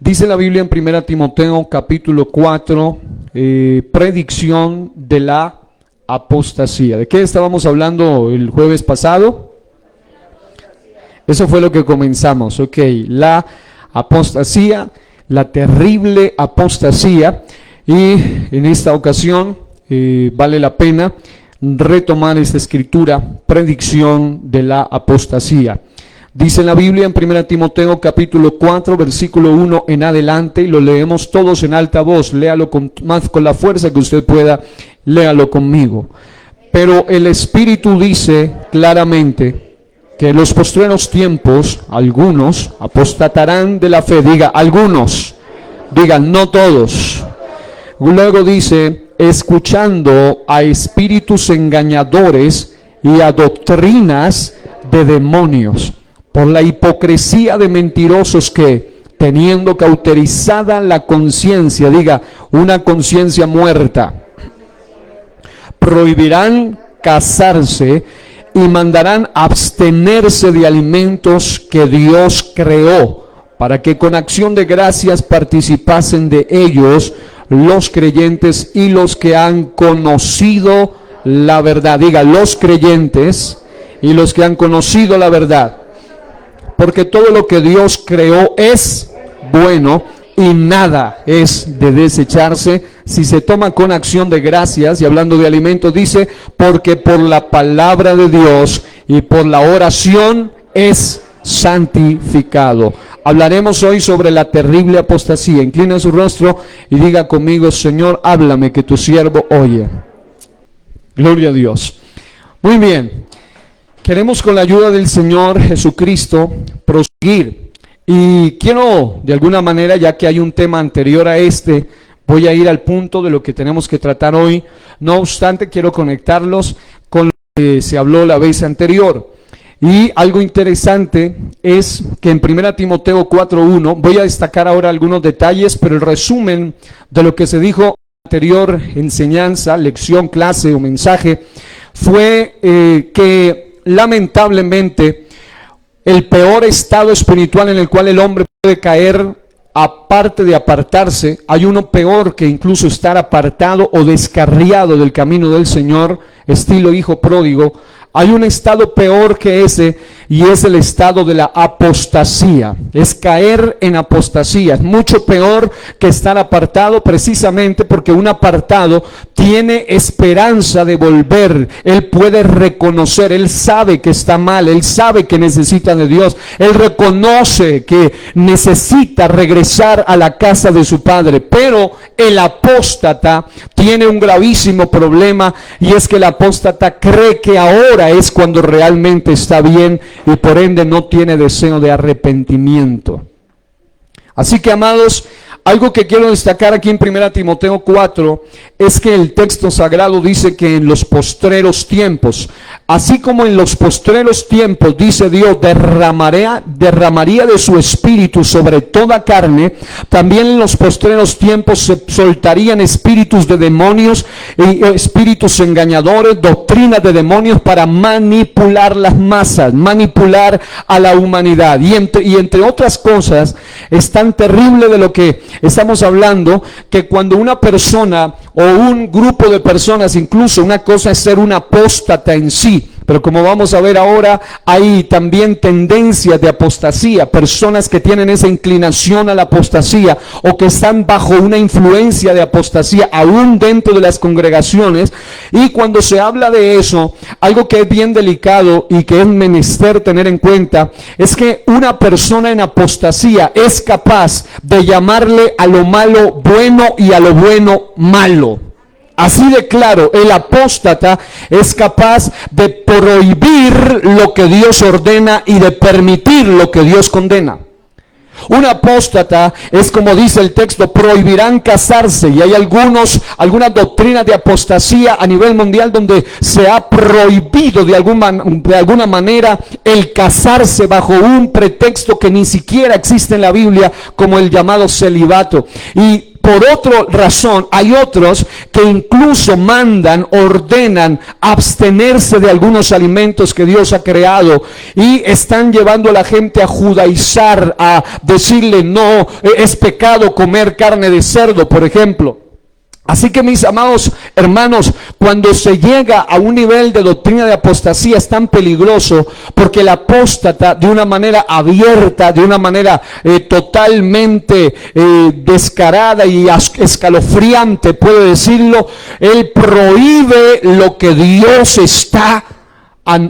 Dice la Biblia en 1 Timoteo capítulo 4, predicción de la apostasía. ¿De qué estábamos hablando el jueves pasado? Eso fue lo que comenzamos, ok. La apostasía, la terrible apostasía, y en esta ocasión vale la pena retomar esta escritura, predicción de la apostasía. Dice la Biblia en 1 Timoteo capítulo 4, versículo 1 en adelante, y lo leemos todos en alta voz. Léalo con la fuerza que usted pueda, léalo conmigo. Pero el Espíritu dice claramente que en los postreros tiempos algunos apostatarán de la fe. Diga, algunos. Digan, no todos. Luego dice, escuchando a espíritus engañadores y a doctrinas de demonios, por la hipocresía de mentirosos que, teniendo cauterizada la conciencia, diga, una conciencia muerta, prohibirán casarse y mandarán abstenerse de alimentos que Dios creó, para que con acción de gracias participasen de ellos los creyentes y los que han conocido la verdad. Diga, los creyentes y los que han conocido la verdad. Porque todo lo que Dios creó es bueno y nada es de desecharse si se toma con acción de gracias. Y hablando de alimentos, dice, porque por la palabra de Dios y por la oración es santificado. Hablaremos hoy sobre la terrible apostasía. Inclina su rostro y diga conmigo, Señor, háblame, que tu siervo oye. Gloria a Dios. Muy bien. Queremos con la ayuda del Señor Jesucristo proseguir. Y quiero, de alguna manera, ya que hay un tema anterior a este, voy a ir al punto de lo que tenemos que tratar hoy. No obstante, quiero conectarlos con lo que se habló la vez anterior. Y algo interesante es que en 1 Timoteo 4:1, voy a destacar ahora algunos detalles, pero el resumen de lo que se dijo en la anterior enseñanza, lección, clase o mensaje, fue que lamentablemente el peor estado espiritual en el cual el hombre puede caer, aparte de apartarse, hay uno peor que incluso estar apartado o descarriado del camino del Señor, estilo hijo pródigo. Hay un estado peor que ese, y es el estado de la apostasía. Es caer en apostasía. Es mucho peor que estar apartado, precisamente porque un apartado tiene esperanza de volver. Él puede reconocer, él sabe que está mal, él sabe que necesita de Dios, él reconoce que necesita regresar a la casa de su padre. Pero el apóstata tiene un gravísimo problema, y es que el apóstata cree que ahora es cuando realmente está bien, y por ende no tiene deseo de arrepentimiento. Así que, amados, algo que quiero destacar aquí en 1 Timoteo 4 es que el texto sagrado dice que en los postreros tiempos, así como en los postreros tiempos, dice Dios, derramaría de su espíritu sobre toda carne, también en los postreros tiempos se soltarían espíritus de demonios y espíritus engañadores, doctrinas de demonios, para manipular las masas, manipular a la humanidad. Y entre otras cosas, es tan terrible de lo que estamos hablando, que cuando una persona o un grupo de personas, incluso una cosa es ser un apóstata en sí, pero como vamos a ver ahora, hay también tendencias de apostasía, personas que tienen esa inclinación a la apostasía o que están bajo una influencia de apostasía aún dentro de las congregaciones. Y cuando se habla de eso, algo que es bien delicado y que es menester tener en cuenta, es que una persona en apostasía es capaz de llamarle a lo malo bueno y a lo bueno malo. Así de claro, el apóstata es capaz de prohibir lo que Dios ordena y de permitir lo que Dios condena. Un apóstata es, como dice el texto, prohibirán casarse, y hay algunas doctrinas de apostasía a nivel mundial donde se ha prohibido de alguna manera el casarse bajo un pretexto que ni siquiera existe en la Biblia, como el llamado celibato. Y por otra razón, hay otros que incluso mandan, ordenan abstenerse de algunos alimentos que Dios ha creado y están llevando a la gente a judaizar, a decirle no, es pecado comer carne de cerdo, por ejemplo. Así que, mis amados hermanos, cuando se llega a un nivel de doctrina de apostasía es tan peligroso, porque el apóstata, de una manera abierta, de una manera totalmente descarada y escalofriante, puedo decirlo, él prohíbe lo que Dios está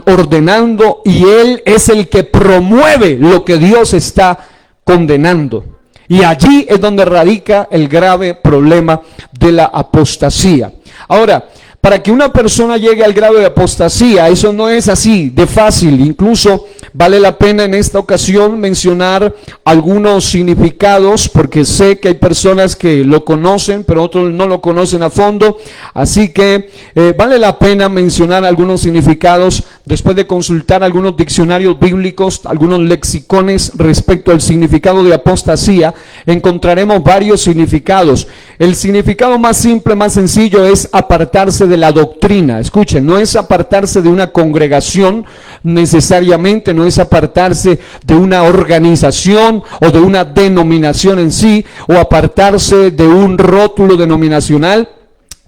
ordenando, y él es el que promueve lo que Dios está condenando. Y allí es donde radica el grave problema de la apostasía. Ahora, para que una persona llegue al grado de apostasía, eso no es así de fácil. Incluso vale la pena en esta ocasión mencionar algunos significados, porque sé que hay personas que lo conocen, pero otros no lo conocen a fondo. Así que vale la pena mencionar algunos significados después de consultar algunos diccionarios bíblicos, algunos lexicones respecto al significado de apostasía. Encontraremos varios significados. El significado más simple, más sencillo, es apartarse de la doctrina. Escuchen, no es apartarse de una congregación necesariamente, no es apartarse de una organización o de una denominación en sí, o apartarse de un rótulo denominacional,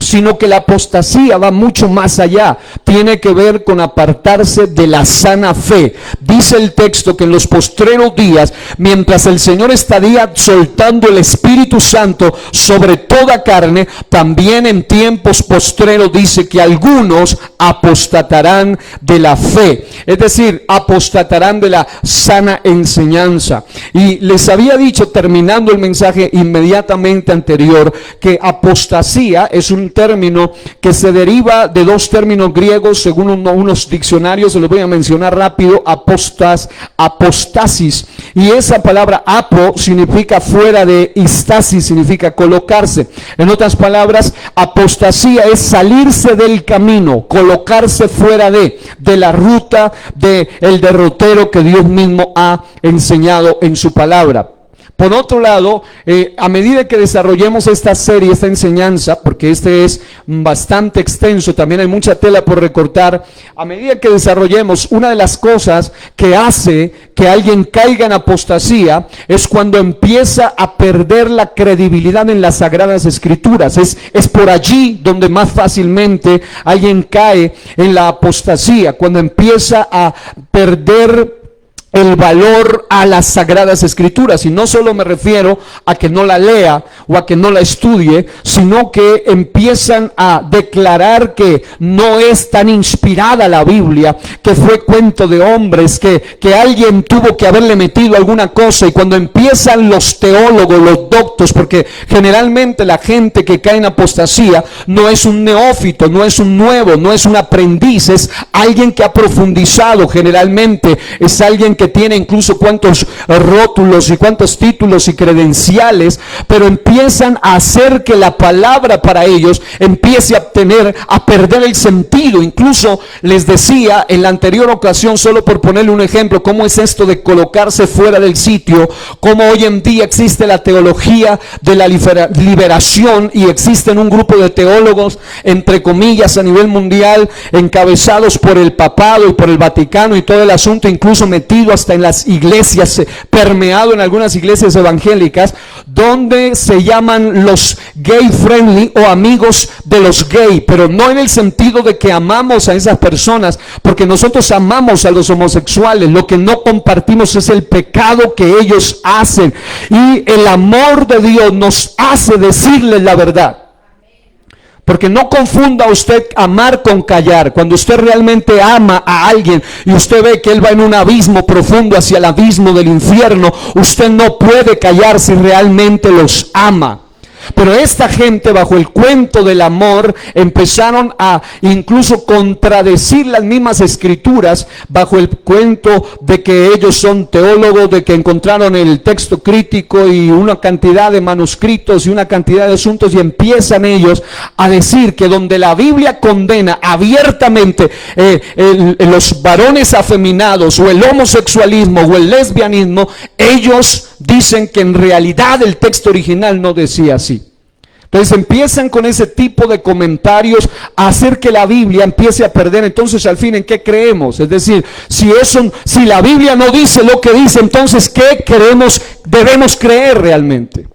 sino que la apostasía va mucho más allá. Tiene que ver con apartarse de la sana fe. Dice el texto que en los postreros días, mientras el Señor estaría soltando el Espíritu Santo sobre toda carne, también en tiempos postreros dice que algunos apostatarán de la fe, es decir, apostatarán de la sana enseñanza. Y les había dicho, terminando el mensaje inmediatamente anterior, que apostasía es un término que se deriva de dos términos griegos, según unos diccionarios, se los voy a mencionar rápido: apostasis, y esa palabra apo significa fuera de, istasis significa colocarse. En otras palabras, apostasía es salirse del camino, colocarse fuera de la ruta, del derrotero que Dios mismo ha enseñado en su palabra. Por otro lado, a medida que desarrollemos esta serie, esta enseñanza, porque este es bastante extenso, también hay mucha tela por recortar, a medida que desarrollemos, una de las cosas que hace que alguien caiga en apostasía es cuando empieza a perder la credibilidad en las Sagradas Escrituras. Es por allí donde más fácilmente alguien cae en la apostasía, cuando empieza a perder el valor a las Sagradas Escrituras. Y no solo me refiero a que no la lea o a que no la estudie, sino que empiezan a declarar que no es tan inspirada la Biblia, que fue cuento de hombres, que alguien tuvo que haberle metido alguna cosa. Y cuando empiezan los teólogos, los doctos, porque generalmente la gente que cae en apostasía no es un neófito, no es un nuevo, no es un aprendiz, es alguien que ha profundizado. Generalmente es alguien que tiene incluso cuántos rótulos y cuántos títulos y credenciales, pero empiezan a hacer que la palabra para ellos empiece a perder el sentido. Incluso les decía en la anterior ocasión, solo por ponerle un ejemplo, cómo es esto de colocarse fuera del sitio, cómo hoy en día existe la teología de la liberación, y existen un grupo de teólogos, entre comillas, a nivel mundial, encabezados por el papado y por el Vaticano y todo el asunto, incluso metido hasta en las iglesias, permeado en algunas iglesias evangélicas, donde se llaman los gay friendly o amigos de los gay, pero no en el sentido de que amamos a esas personas, porque nosotros amamos a los homosexuales. Lo que no compartimos es el pecado que ellos hacen, y el amor de Dios nos hace decirles la verdad. Porque no confunda usted amar con callar. Cuando usted realmente ama a alguien y usted ve que él va en un abismo profundo hacia el abismo del infierno, usted no puede callar si realmente los ama. Pero esta gente, bajo el cuento del amor, empezaron a incluso contradecir las mismas escrituras, bajo el cuento de que ellos son teólogos, de que encontraron el texto crítico y una cantidad de manuscritos y una cantidad de asuntos, y empiezan ellos a decir que donde la Biblia condena abiertamente los varones afeminados o el homosexualismo o el lesbianismo, ellos dicen que en realidad el texto original no decía así. Entonces empiezan con ese tipo de comentarios a hacer que la Biblia empiece a perder. Entonces al fin, ¿en qué creemos? Es decir, si la Biblia no dice lo que dice, entonces ¿qué debemos creer realmente?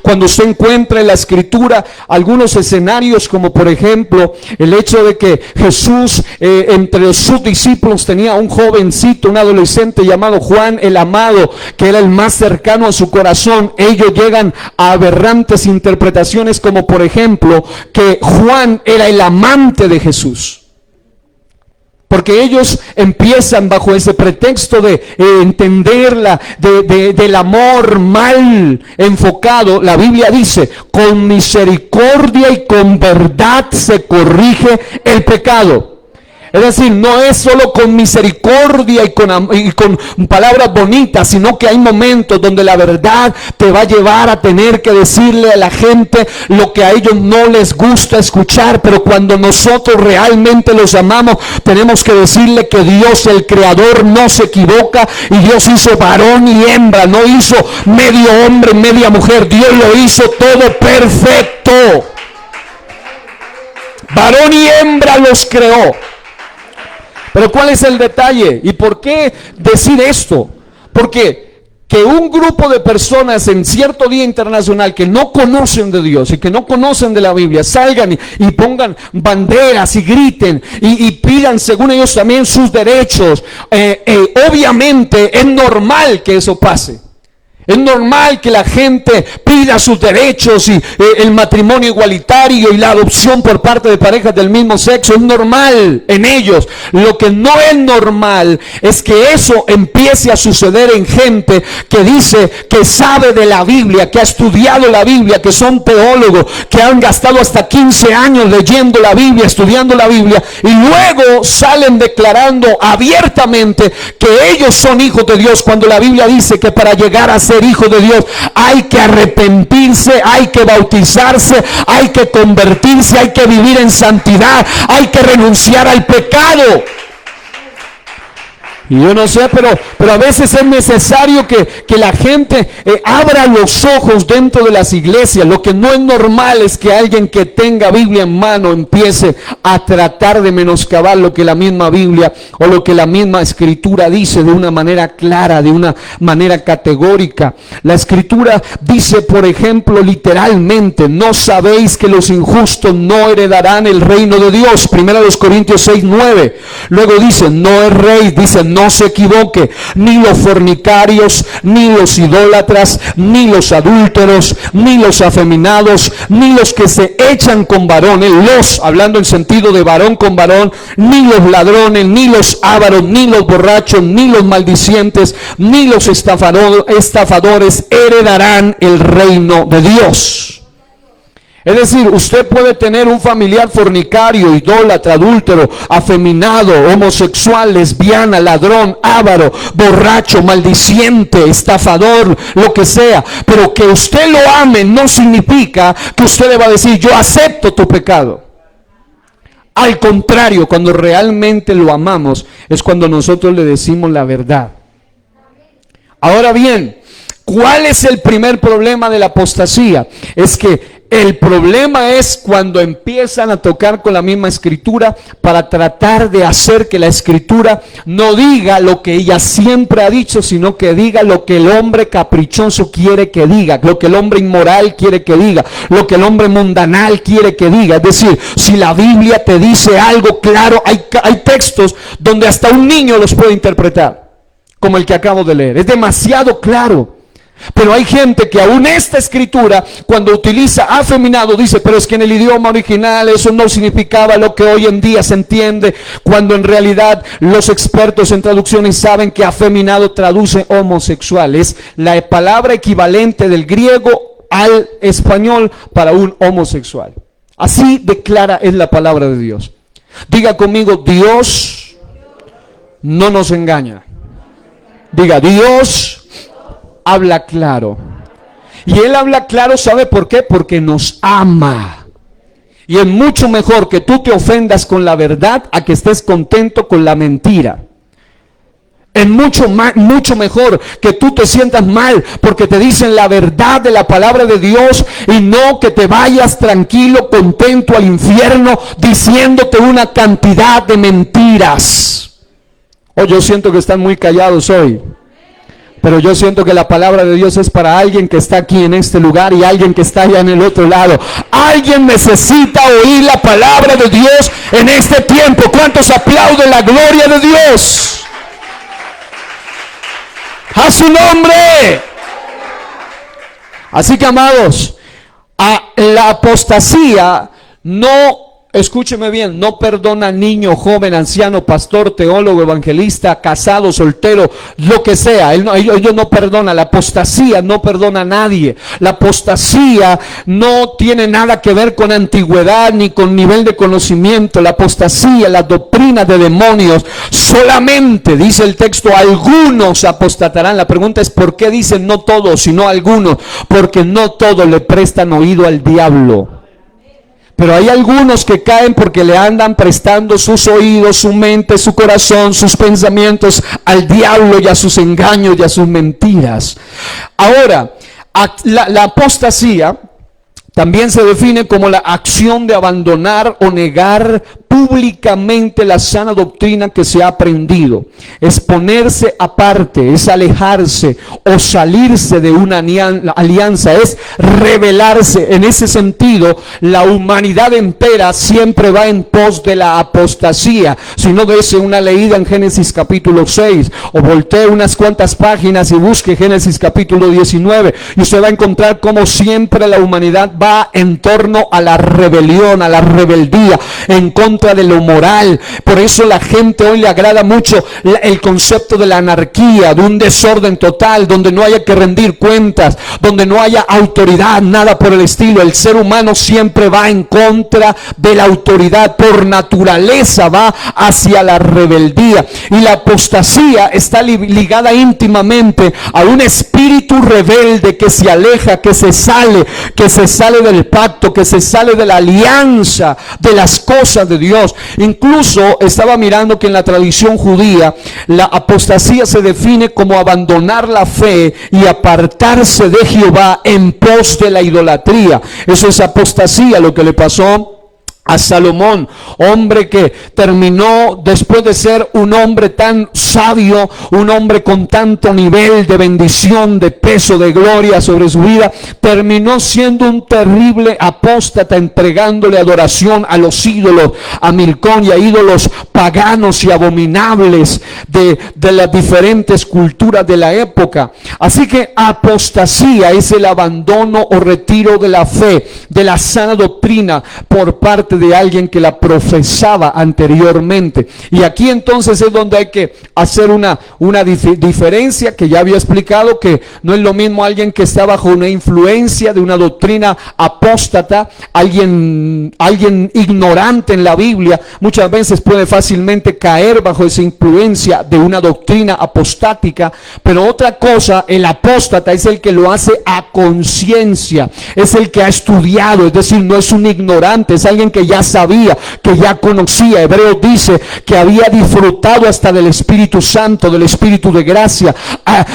Cuando usted encuentra en la Escritura algunos escenarios, como por ejemplo el hecho de que Jesús entre sus discípulos tenía un jovencito, un adolescente llamado Juan el Amado, que era el más cercano a su corazón. Ellos llegan a aberrantes interpretaciones, como por ejemplo que Juan era el amante de Jesús. Porque ellos empiezan bajo ese pretexto de entenderla, del amor mal enfocado. La Biblia dice, con misericordia y con verdad se corrige el pecado. Es decir, no es solo con misericordia y con palabras bonitas, sino que hay momentos donde la verdad te va a llevar a tener que decirle a la gente lo que a ellos no les gusta escuchar. Pero cuando nosotros realmente los amamos, tenemos que decirle que Dios, el Creador, no se equivoca, y Dios hizo varón y hembra, no hizo medio hombre y media mujer. Dios lo hizo todo perfecto. Varón y hembra los creó. Pero ¿cuál es el detalle? ¿Y por qué decir esto? Porque que un grupo de personas en cierto día internacional que no conocen de Dios y que no conocen de la Biblia salgan y pongan banderas y griten y pidan según ellos también sus derechos, obviamente es normal que eso pase. Es normal que la gente pida sus derechos y el matrimonio igualitario y la adopción por parte de parejas del mismo sexo. Es normal en ellos. Lo que no es normal es que eso empiece a suceder en gente que dice que sabe de la Biblia, que ha estudiado la Biblia, que son teólogos, que han gastado hasta 15 años leyendo la Biblia, estudiando la Biblia, y luego salen declarando abiertamente que ellos son hijos de Dios, cuando la Biblia dice que para llegar a ser hijo de Dios hay que arrepentirse, hay que bautizarse, hay que convertirse, hay que vivir en santidad, hay que renunciar al pecado. Y yo no sé, pero a veces es necesario que la gente abra los ojos dentro de las iglesias. Lo que no es normal es que alguien que tenga Biblia en mano empiece a tratar de menoscabar lo que la misma Biblia o lo que la misma Escritura dice de una manera clara, de una manera categórica. La Escritura dice, por ejemplo, literalmente, ¿no sabéis que los injustos no heredarán el reino de Dios? 1 Corintios 6:9. Luego dice, no erréis, dice, no se equivoque, ni los fornicarios, ni los idólatras, ni los adúlteros, ni los afeminados, ni los que se echan con varones, hablando en sentido de varón con varón, ni los ladrones, ni los ávaros, ni los borrachos, ni los maldicientes, ni los estafadores heredarán el reino de Dios. Es decir, usted puede tener un familiar fornicario, idólatra, adúltero, afeminado, homosexual, lesbiana, ladrón, avaro, borracho, maldiciente, estafador, lo que sea. Pero que usted lo ame no significa que usted le va a decir, yo acepto tu pecado. Al contrario, cuando realmente lo amamos es cuando nosotros le decimos la verdad. Ahora bien, ¿cuál es el primer problema de la apostasía? Es que el problema es cuando empiezan a tocar con la misma Escritura para tratar de hacer que la Escritura no diga lo que ella siempre ha dicho, sino que diga lo que el hombre caprichoso quiere que diga, lo que el hombre inmoral quiere que diga, lo que el hombre mundanal quiere que diga. Es decir, si la Biblia te dice algo claro, hay textos donde hasta un niño los puede interpretar, como el que acabo de leer. Es demasiado claro. Pero hay gente que aún esta Escritura, cuando utiliza afeminado, dice, pero es que en el idioma original eso no significaba lo que hoy en día se entiende, cuando en realidad los expertos en traducciones saben que afeminado traduce homosexual. Es la palabra equivalente del griego al español para un homosexual. Así declara es la palabra de Dios. Diga conmigo, Dios no nos engaña. Diga, Dios habla claro. Y Él habla claro, ¿sabe por qué? Porque nos ama. Y es mucho mejor que tú te ofendas con la verdad a que estés contento con la mentira. Es mucho mejor que tú te sientas mal porque te dicen la verdad de la palabra de Dios y no que te vayas tranquilo, contento al infierno diciéndote una cantidad de mentiras. Oh, yo siento que están muy callados hoy. Pero yo siento que la palabra de Dios es para alguien que está aquí en este lugar y alguien que está allá en el otro lado. Alguien necesita oír la palabra de Dios en este tiempo. ¿Cuántos aplauden la gloria de Dios? ¡A su nombre! Así que, amados, la apostasía no, escúcheme bien, no perdona niño, joven, anciano, pastor, teólogo, evangelista, casado, soltero, lo que sea. Ellos no perdonan. La apostasía no perdona a nadie. La apostasía no tiene nada que ver con antigüedad ni con nivel de conocimiento. La apostasía, la doctrina de demonios, solamente, dice el texto, algunos apostatarán. La pregunta es, ¿por qué dicen no todos, sino algunos? Porque no todos le prestan oído al diablo. Pero hay algunos que caen porque le andan prestando sus oídos, su mente, su corazón, sus pensamientos al diablo y a sus engaños y a sus mentiras. Ahora, la apostasía también se define como la acción de abandonar o negar públicamente la sana doctrina que se ha aprendido. Es ponerse aparte, es alejarse o salirse de una alianza, es rebelarse. En ese sentido, la humanidad entera siempre va en pos de la apostasía. Si no, dése una leída en Génesis capítulo 6 o voltee unas cuantas páginas y busque Génesis capítulo 19 y usted va a encontrar como siempre la humanidad va en torno a la rebelión, a la rebeldía, en contra de lo moral. Por eso la gente hoy le agrada mucho el concepto de la anarquía, de un desorden total, donde no haya que rendir cuentas, donde no haya autoridad, nada por el estilo. El ser humano siempre va en contra de la autoridad, por naturaleza va hacia la rebeldía. Y la apostasía está ligada íntimamente a un espíritu rebelde que se aleja, que se sale del pacto, que se sale de la alianza, de las cosas de Dios. Incluso estaba mirando que en la tradición judía la apostasía se define como abandonar la fe y apartarse de Jehová en pos de la idolatría. Eso es apostasía, lo que le pasó a Salomón, hombre que terminó, después de ser un hombre tan sabio, un hombre con tanto nivel de bendición, de peso, de gloria sobre su vida, terminó siendo un terrible apóstata, entregándole adoración a los ídolos, a Milcón y a ídolos paganos y abominables de las diferentes culturas de la época. Así que apostasía es el abandono o retiro de la fe, de la sana doctrina por parte de alguien que la profesaba anteriormente. Y aquí entonces es donde hay que hacer una diferencia que ya había explicado, que no es lo mismo alguien que está bajo una influencia de una doctrina apóstata, alguien ignorante en la Biblia, muchas veces puede fácilmente caer bajo esa influencia de una doctrina apostática. Pero otra cosa, el apóstata es el que lo hace a conciencia, es el que ha estudiado, es decir, no es un ignorante, es alguien que ya sabía, que ya conocía. Hebreos dice que había disfrutado hasta del Espíritu Santo, del Espíritu de gracia.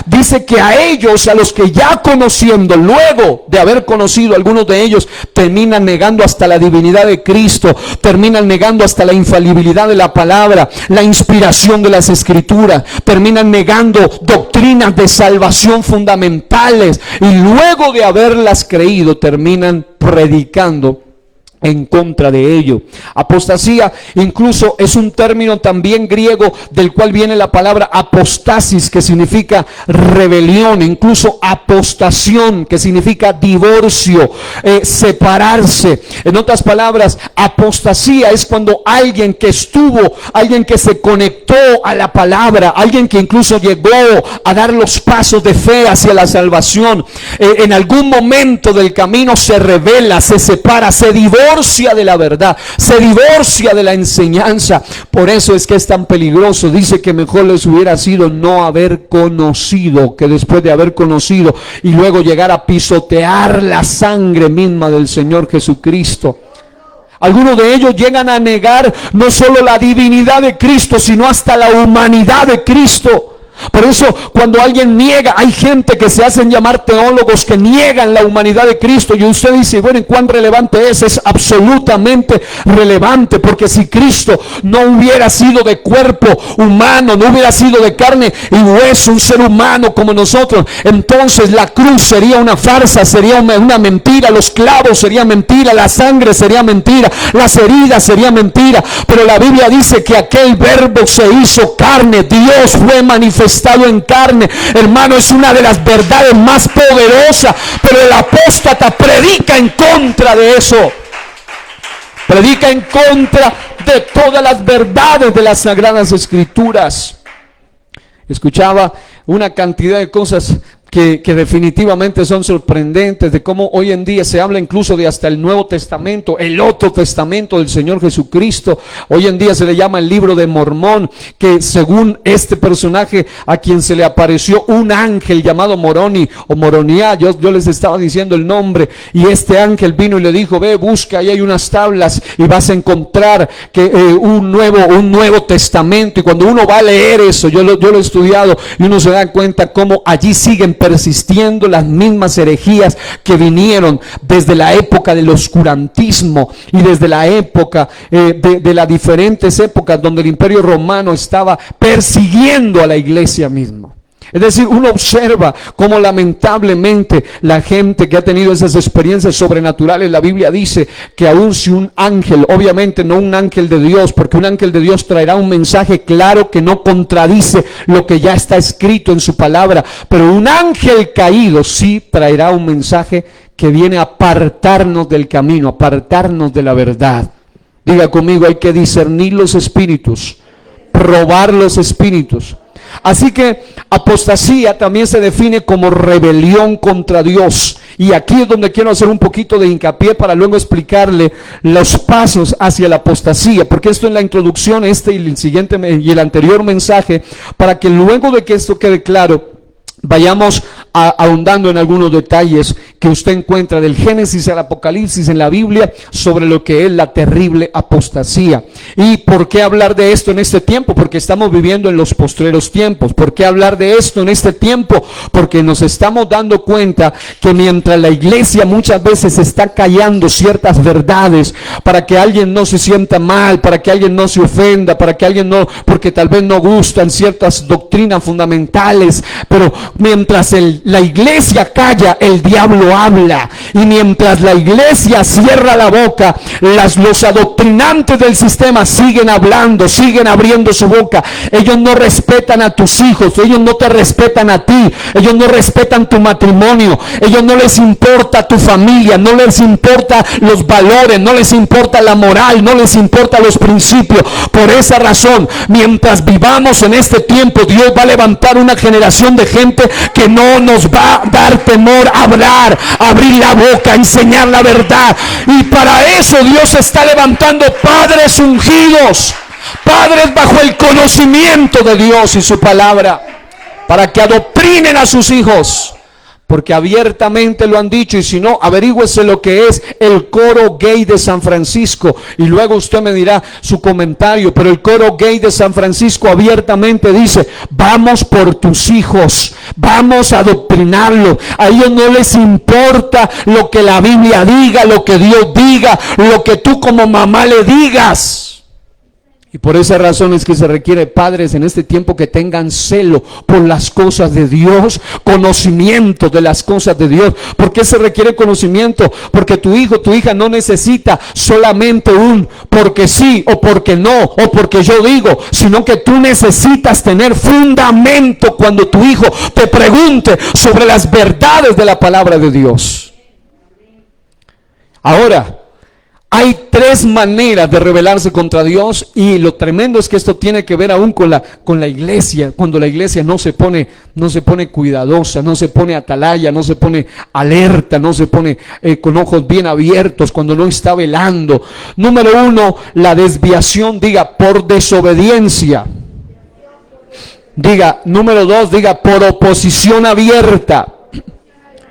Dice que a ellos, a los que ya conociendo, luego de haber conocido, algunos de ellos terminan negando hasta la divinidad de Cristo, terminan negando hasta la infalibilidad de la palabra, la inspiración de las Escrituras, terminan negando doctrinas de salvación fundamentales y luego de haberlas creído terminan predicando en contra de ello. Apostasía incluso es un término también griego del cual viene la palabra apostasis, que significa rebelión, incluso apostación, que significa divorcio, separarse. En otras palabras, apostasía es cuando alguien que se conectó a la palabra, alguien que incluso llegó a dar los pasos de fe hacia la salvación, en algún momento del camino se rebela, se separa, se divorcia de la verdad, se divorcia de la enseñanza. Por eso es que es tan peligroso. Dice que mejor les hubiera sido no haber conocido, que después de haber conocido y luego llegar a pisotear la sangre misma del Señor Jesucristo. Algunos de ellos llegan a negar no solo la divinidad de Cristo, sino hasta la humanidad de Cristo. Por eso cuando alguien niega, hay gente que se hacen llamar teólogos que niegan la humanidad de Cristo, y usted dice, bueno, ¿y cuán relevante es? Es absolutamente relevante, porque si Cristo no hubiera sido de cuerpo humano, no hubiera sido de carne y hueso, un ser humano como nosotros, entonces la cruz sería una farsa, sería una mentira, los clavos serían mentira, la sangre sería mentira, las heridas serían mentira. Pero la Biblia dice que aquel verbo se hizo carne, Dios fue manifestado en carne. Hermano, es una de las verdades más poderosas, pero el apóstata predica en contra de eso. Predica en contra de todas las verdades de las Sagradas Escrituras. Escuchaba una cantidad de cosas que definitivamente son sorprendentes, de cómo hoy en día se habla incluso de hasta el Nuevo Testamento, el otro testamento del Señor Jesucristo. Hoy en día se le llama el libro de Mormón, que según este personaje a quien se le apareció un ángel llamado Moroni o Moronía, yo les estaba diciendo el nombre, y este ángel vino y le dijo, ve, busca, ahí hay unas tablas y vas a encontrar que un nuevo testamento. Y cuando uno va a leer eso, yo lo he estudiado, y uno se da cuenta cómo allí siguen persistiendo las mismas herejías que vinieron desde la época del oscurantismo y desde la época de las diferentes épocas donde el Imperio Romano estaba persiguiendo a la iglesia misma. Es decir, uno observa cómo lamentablemente la gente que ha tenido esas experiencias sobrenaturales, la Biblia dice que aun si un ángel, obviamente no un ángel de Dios, porque un ángel de Dios traerá un mensaje claro que no contradice lo que ya está escrito en su palabra, pero un ángel caído sí traerá un mensaje que viene a apartarnos del camino, apartarnos de la verdad. Diga conmigo, hay que discernir los espíritus, probar los espíritus. Así que apostasía también se define como rebelión contra Dios. Y aquí es donde quiero hacer un poquito de hincapié para luego explicarle los pasos hacia la apostasía, porque esto en la introducción, y el siguiente y el anterior mensaje, para que luego de que esto quede claro, vayamos ahondando en algunos detalles que usted encuentra del Génesis al Apocalipsis en la Biblia sobre lo que es la terrible apostasía. ¿Y por qué hablar de esto en este tiempo? Porque estamos viviendo en los postreros tiempos. ¿Por qué hablar de esto en este tiempo? Porque nos estamos dando cuenta que mientras la iglesia muchas veces está callando ciertas verdades para que alguien no se sienta mal, para que alguien no se ofenda, para que alguien no, porque tal vez no gustan ciertas doctrinas fundamentales, pero mientras la iglesia calla, el diablo habla. Y mientras la iglesia cierra la boca, los adoctrinantes del sistema siguen hablando, siguen abriendo su boca. Ellos no respetan a tus hijos, ellos no te respetan a ti, ellos no respetan tu matrimonio, ellos no les importa tu familia, no les importa los valores, no les importa la moral, no les importa los principios. Por esa razón, mientras vivamos en este tiempo, Dios va a levantar una generación de gente que no nos va a dar temor a hablar, a abrir la boca, a enseñar la verdad. Y para eso Dios está levantando padres ungidos, padres bajo el conocimiento de Dios y su palabra, para que adoctrinen a sus hijos, porque abiertamente lo han dicho. Y si no, averígüese lo que es el coro gay de San Francisco y luego usted me dirá su comentario. Pero el coro gay de San Francisco abiertamente dice: vamos por tus hijos, vamos a adoctrinarlos. A ellos no les importa lo que la Biblia diga, lo que Dios diga, lo que tú como mamá le digas. Y por esa razón es que se requiere padres en este tiempo que tengan celo por las cosas de Dios, conocimiento de las cosas de Dios. ¿Por qué se requiere conocimiento? Porque tu hijo, tu hija no necesita solamente un porque sí o porque no o porque yo digo, sino que tú necesitas tener fundamento cuando tu hijo te pregunte sobre las verdades de la palabra de Dios. Ahora, hay tres maneras de rebelarse contra Dios, y lo tremendo es que esto tiene que ver aún con la iglesia. Cuando la iglesia no se pone cuidadosa, no se pone atalaya, no se pone alerta, no se pone con ojos bien abiertos, cuando no está velando. Número uno, la desviación, diga, por desobediencia. Diga, número dos, diga, por oposición abierta.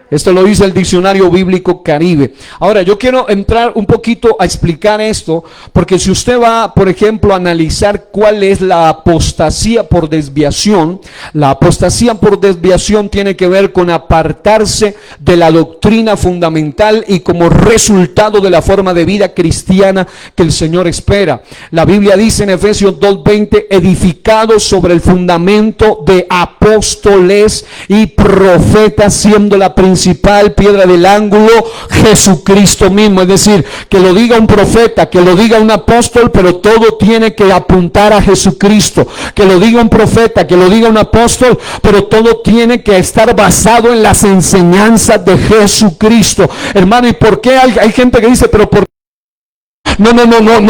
Esto lo dice el Diccionario Bíblico Caribe. Ahora, yo quiero entrar un poquito a explicar esto, porque si usted va, por ejemplo, a analizar cuál es la apostasía por desviación, la apostasía por desviación tiene que ver con apartarse de la doctrina fundamental y como resultado de la forma de vida cristiana que el Señor espera. La Biblia dice en Efesios 2:20, edificados sobre el fundamento de apóstoles y profetas, siendo la principal piedra del ángulo Jesucristo mismo. Es decir, que lo diga un profeta, que lo diga un apóstol, pero todo tiene que apuntar a Jesucristo. Que lo diga un profeta, que lo diga un apóstol, pero todo tiene que estar basado en las enseñanzas de Jesucristo. Hermano, ¿y por qué hay gente que dice, pero por No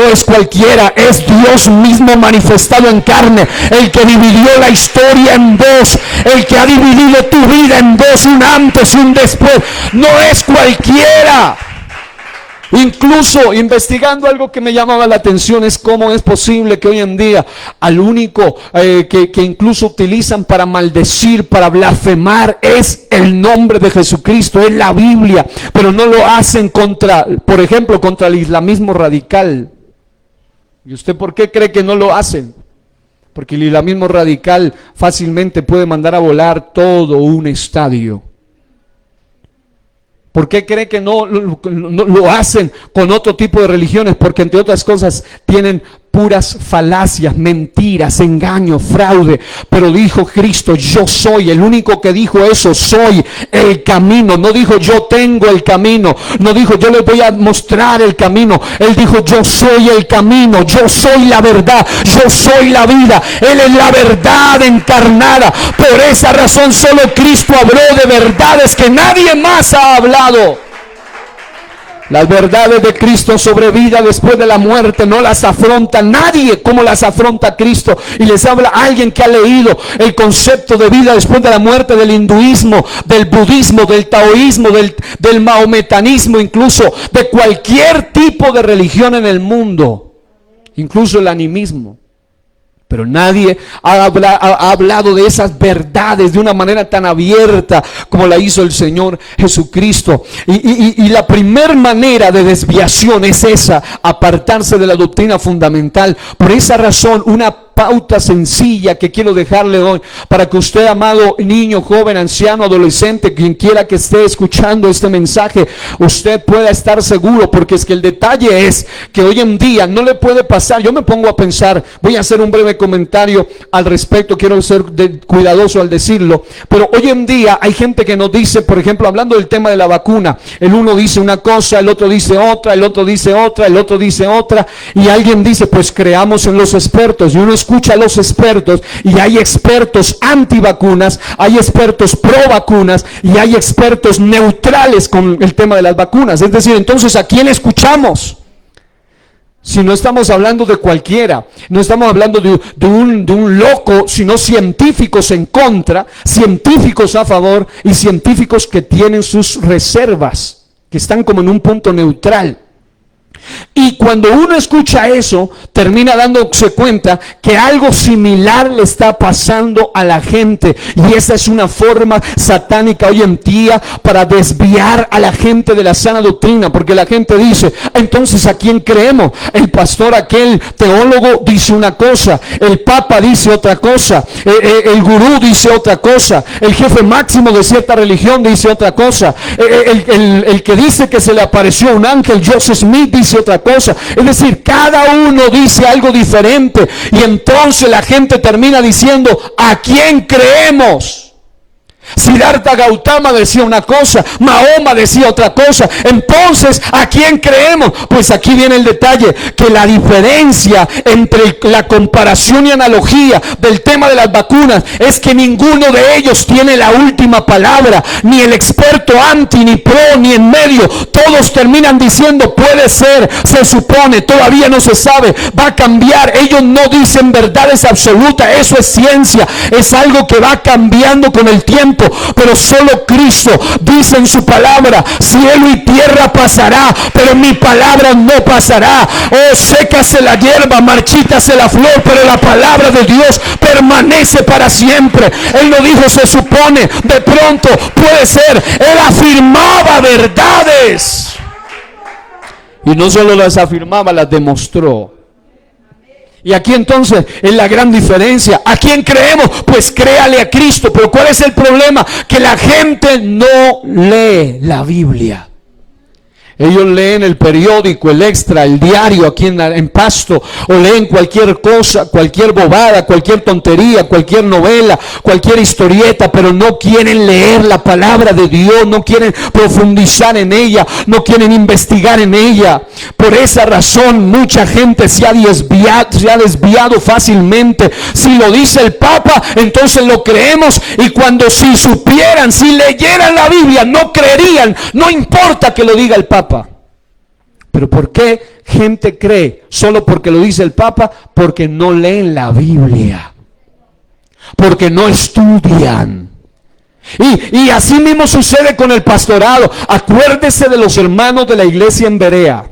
es cualquiera, es Dios mismo manifestado en carne, el que dividió la historia en dos, el que ha dividido tu vida en dos, un antes y un después. No es cualquiera. Incluso investigando, algo que me llamaba la atención es cómo es posible que hoy en día al único que incluso utilizan para maldecir, para blasfemar, es el nombre de Jesucristo, es la Biblia, pero no lo hacen contra, por ejemplo, contra el islamismo radical. ¿Y usted por qué cree que no lo hacen? Porque el islamismo radical fácilmente puede mandar a volar todo un estadio. ¿Por qué cree que no lo hacen con otro tipo de religiones? Porque entre otras cosas tienen puras falacias, mentiras, engaños, fraude. Pero dijo Cristo, yo soy, el único que dijo eso, soy el camino. No dijo yo tengo el camino, no dijo yo les voy a mostrar el camino. Él dijo yo soy el camino, yo soy la verdad, yo soy la vida. Él es la verdad encarnada. Por esa razón solo Cristo habló de verdades que nadie más ha hablado. Las verdades de Cristo sobre vida después de la muerte no las afronta nadie como las afronta Cristo. Y les habla alguien que ha leído el concepto de vida después de la muerte del hinduismo, del budismo, del taoísmo, del maometanismo, incluso de cualquier tipo de religión en el mundo, incluso el animismo. Pero nadie ha hablado de esas verdades de una manera tan abierta como la hizo el Señor Jesucristo. Y la primer manera de desviación es esa, apartarse de la doctrina fundamental. Por esa razón, una pauta sencilla que quiero dejarle hoy para que usted, amado niño, joven, anciano, adolescente, quien quiera que esté escuchando este mensaje, usted pueda estar seguro, porque es que el detalle es que hoy en día no le puede pasar. Yo me pongo a pensar, voy a hacer un breve comentario al respecto, quiero ser cuidadoso al decirlo, pero hoy en día hay gente que nos dice, por ejemplo, hablando del tema de la vacuna, el uno dice una cosa, el otro dice otra, el otro dice otra, el otro dice otra, y alguien dice, pues creamos en los expertos, y uno escucha a los expertos, y hay expertos antivacunas, hay expertos pro vacunas, y hay expertos neutrales con el tema de las vacunas. Es decir, entonces, ¿a quién escuchamos? Si no estamos hablando de cualquiera, no estamos hablando de un loco, sino científicos en contra, científicos a favor y científicos que tienen sus reservas, que están como en un punto neutral. Y cuando uno escucha eso, termina dándose cuenta que algo similar le está pasando a la gente. Y esa es una forma satánica hoy en día para desviar a la gente de la sana doctrina. Porque la gente dice, entonces, ¿a quién creemos? El pastor aquel teólogo dice una cosa, el papa dice otra cosa, el gurú dice otra cosa, el jefe máximo de cierta religión dice otra cosa, el que dice que se le apareció un ángel, Joseph Smith, dice otra cosa. Es decir, cada uno dice algo diferente, y entonces la gente termina diciendo, ¿a quién creemos? Siddhartha Gautama decía una cosa, Mahoma decía otra cosa. Entonces, ¿a quién creemos? Pues aquí viene el detalle, que la diferencia entre la comparación y analogía del tema de las vacunas es que ninguno de ellos tiene la última palabra, ni el experto anti, ni pro, ni en medio. Todos terminan diciendo, puede ser, se supone, todavía no se sabe, va a cambiar. Ellos no dicen verdades absolutas, eso es ciencia, es algo que va cambiando con el tiempo. sufrimiento, pero solo Cristo dice en su palabra: cielo y tierra pasará, pero mi palabra no pasará. Oh, sécase la hierba, marchítase la flor, pero la palabra de Dios permanece para siempre. Él no dijo se supone, de pronto, puede ser. Él afirmaba verdades. Y no solo las afirmaba, las demostró. Y aquí entonces es la gran diferencia. ¿A quién creemos? Pues créale a Cristo. Pero ¿cuál es el problema? Que la gente no lee la Biblia. Ellos leen el periódico, el Extra, el diario aquí en Pasto, o leen cualquier cosa, cualquier bobada, cualquier tontería, cualquier novela, cualquier historieta, pero no quieren leer la palabra de Dios, no quieren profundizar en ella, no quieren investigar en ella. Por esa razón mucha gente se ha desviado fácilmente. Si lo dice el Papa, entonces lo creemos, y cuando si supieran, si leyeran la Biblia, no creerían, no importa que lo diga el Papa. Pero ¿por qué gente cree? Solo porque lo dice el Papa. Porque no leen la Biblia, porque no estudian. Y así mismo sucede con el pastorado. Acuérdese de los hermanos de la iglesia en Berea.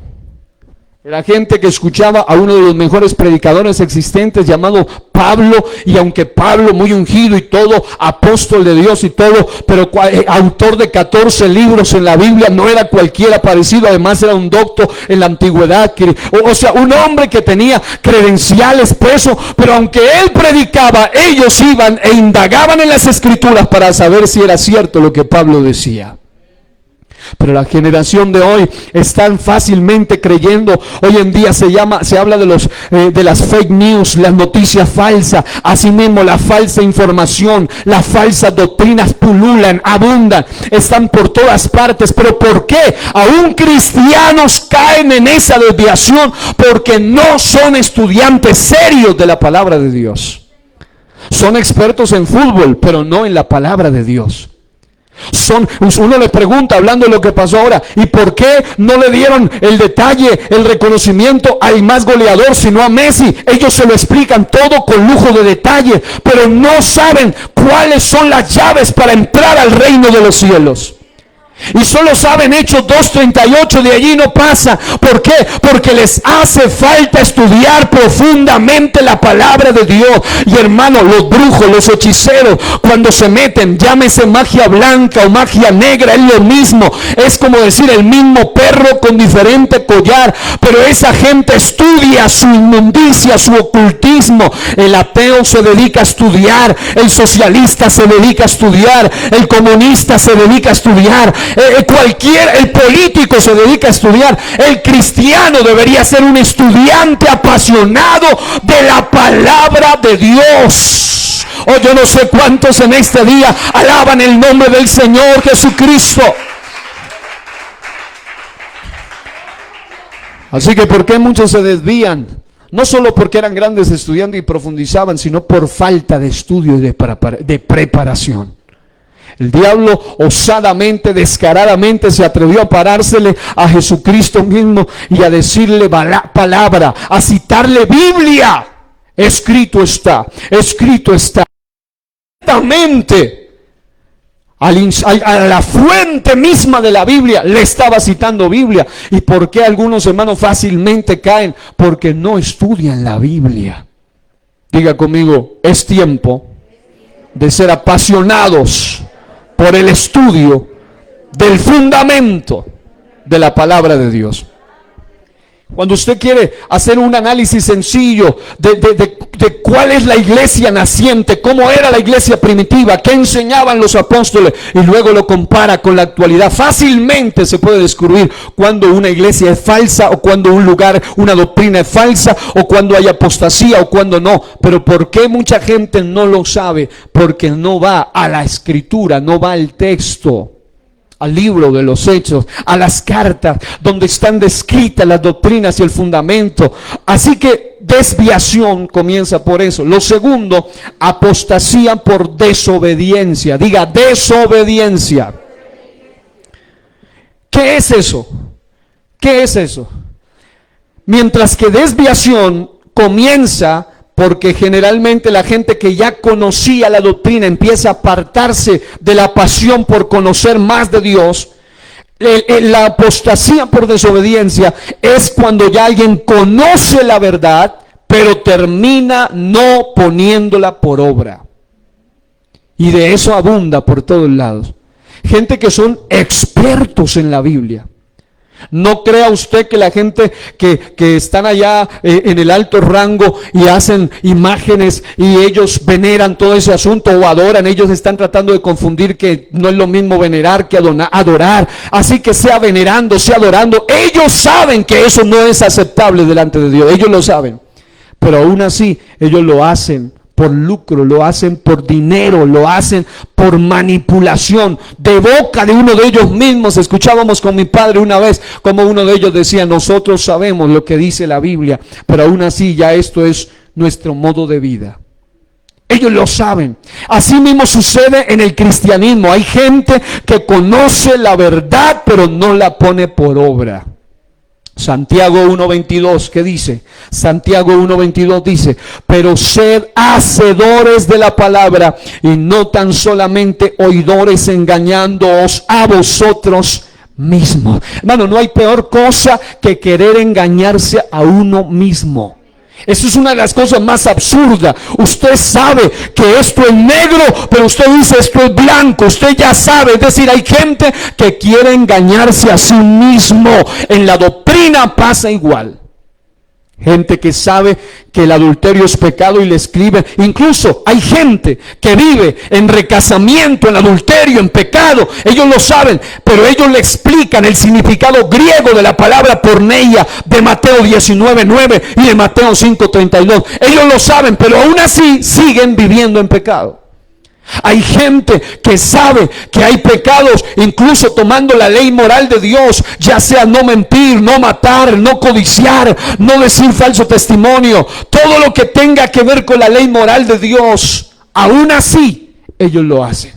Era gente que escuchaba a uno de los mejores predicadores existentes, llamado Pablo, y aunque Pablo muy ungido y todo, apóstol de Dios y todo, pero autor de 14 libros en la Biblia, no era cualquiera parecido. Además era un doctor en la antigüedad, o sea, un hombre que tenía credenciales, peso, pero aunque él predicaba, ellos iban e indagaban en las escrituras para saber si era cierto lo que Pablo decía. Pero la generación de hoy están fácilmente creyendo. Hoy en día se habla de las fake news, las noticias falsas. Asimismo, la falsa información, las falsas doctrinas pululan, abundan, están por todas partes. Pero ¿por qué aún cristianos caen en esa desviación? Porque no son estudiantes serios de la palabra de Dios. Son expertos en fútbol, pero no en la palabra de Dios. Uno le pregunta, hablando de lo que pasó ahora, ¿y por qué no le dieron el detalle, el reconocimiento al más goleador, sino a Messi? Ellos se lo explican todo con lujo de detalle, pero no saben cuáles son las llaves para entrar al reino de los cielos. Y solo saben Hechos 2:38, de allí no pasa. ¿Por qué? Porque les hace falta estudiar profundamente la palabra de Dios. Y hermano, los brujos, los hechiceros, cuando se meten, llámese magia blanca o magia negra, es lo mismo. Es como decir el mismo perro con diferente collar. Pero esa gente estudia su inmundicia, su ocultismo. El ateo se dedica a estudiar, el socialista se dedica a estudiar, el comunista se dedica a estudiar, el político se dedica a estudiar. El cristiano debería ser un estudiante apasionado de la palabra de Dios. Oh, yo no sé cuántos en este día alaban el nombre del Señor Jesucristo. Así que ¿por qué muchos se desvían? No solo porque eran grandes estudiantes y profundizaban, sino por falta de estudio y de preparación. El diablo osadamente, descaradamente se atrevió a parársele a Jesucristo mismo y a decirle palabra, a citarle Biblia. Escrito está, escrito está. Exactamente a la fuente misma de la Biblia le estaba citando Biblia. ¿Y por qué algunos hermanos fácilmente caen? Porque no estudian la Biblia. Diga conmigo, es tiempo de ser apasionados por el estudio del fundamento de la palabra de Dios. Cuando usted quiere hacer un análisis sencillo de cuál es la iglesia naciente, cómo era la iglesia primitiva, qué enseñaban los apóstoles, y luego lo compara con la actualidad, fácilmente se puede descubrir cuando una iglesia es falsa, o cuando un lugar, una doctrina es falsa, o cuando hay apostasía, o cuando no. Pero ¿por qué mucha gente no lo sabe? Porque no va a la escritura, no va al texto, al libro de los Hechos, a las cartas donde están descritas las doctrinas y el fundamento. Así que desviación comienza por eso. Lo segundo, apostasía por desobediencia. Diga, desobediencia. ¿Qué es eso? ¿Qué es eso? Mientras que desviación comienza Porque generalmente la gente que ya conocía la doctrina empieza a apartarse de la pasión por conocer más de Dios. La apostasía por desobediencia es cuando ya alguien conoce la verdad, pero termina no poniéndola por obra. Y de eso abunda por todos lados. Gente que son expertos en la Biblia. No crea usted que la gente que están allá en el alto rango y hacen imágenes y ellos veneran todo ese asunto o adoran. Ellos están tratando de confundir que no es lo mismo venerar que adorar. Así que sea venerando, sea adorando. Ellos saben que eso no es aceptable delante de Dios. Ellos lo saben. Pero aún así ellos lo hacen por lucro, lo hacen por dinero, lo hacen por manipulación, de boca de uno de ellos mismos. Escuchábamos con mi padre una vez como uno de ellos decía: nosotros sabemos lo que dice la Biblia, pero aún así ya esto es nuestro modo de vida. Ellos lo saben. Así mismo sucede en el cristianismo. Hay gente que conoce la verdad, pero no la pone por obra. Santiago 1:22, ¿qué dice? Santiago 1:22 dice: pero sed hacedores de la palabra y no tan solamente oidores, engañándoos a vosotros mismos. Hermano, no hay peor cosa que querer engañarse a uno mismo. Eso es una de las cosas más absurdas. Usted sabe que esto es negro, pero usted dice esto es blanco. Usted ya sabe. Es decir, hay gente que quiere engañarse a sí mismo. En la doctrina pasa igual. Gente que sabe que el adulterio es pecado y le escribe. Incluso hay gente que vive en recasamiento, en adulterio, en pecado. Ellos lo saben, pero ellos le explican el significado griego de la palabra porneia de Mateo 19:9 y de Mateo 5:32. Ellos lo saben, pero aún así siguen viviendo en pecado. Hay gente que sabe que hay pecados, incluso tomando la ley moral de Dios, ya sea no mentir, no matar, no codiciar, no decir falso testimonio, todo lo que tenga que ver con la ley moral de Dios, aún así ellos lo hacen.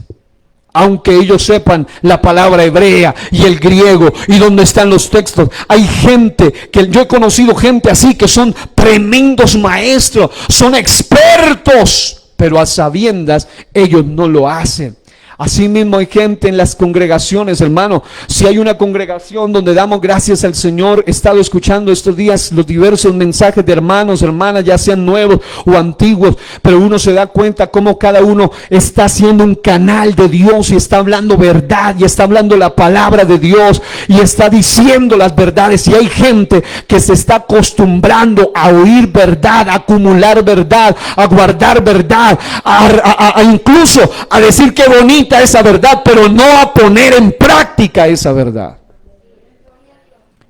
Aunque ellos sepan la palabra hebrea y el griego y dónde están los textos. Hay gente que yo he conocido gente así que son tremendos maestros, son expertos, pero a sabiendas ellos no lo hacen. Así mismo hay gente en las congregaciones, hermano. Si hay una congregación donde damos gracias al Señor, he estado escuchando estos días los diversos mensajes de hermanos, hermanas, ya sean nuevos o antiguos, pero uno se da cuenta cómo cada uno está haciendo un canal de Dios y está hablando verdad y está hablando la palabra de Dios y está diciendo las verdades. Y hay gente que se está acostumbrando a oír verdad, a acumular verdad, a guardar verdad, a incluso a decir qué bonito esa verdad, pero no a poner en práctica esa verdad.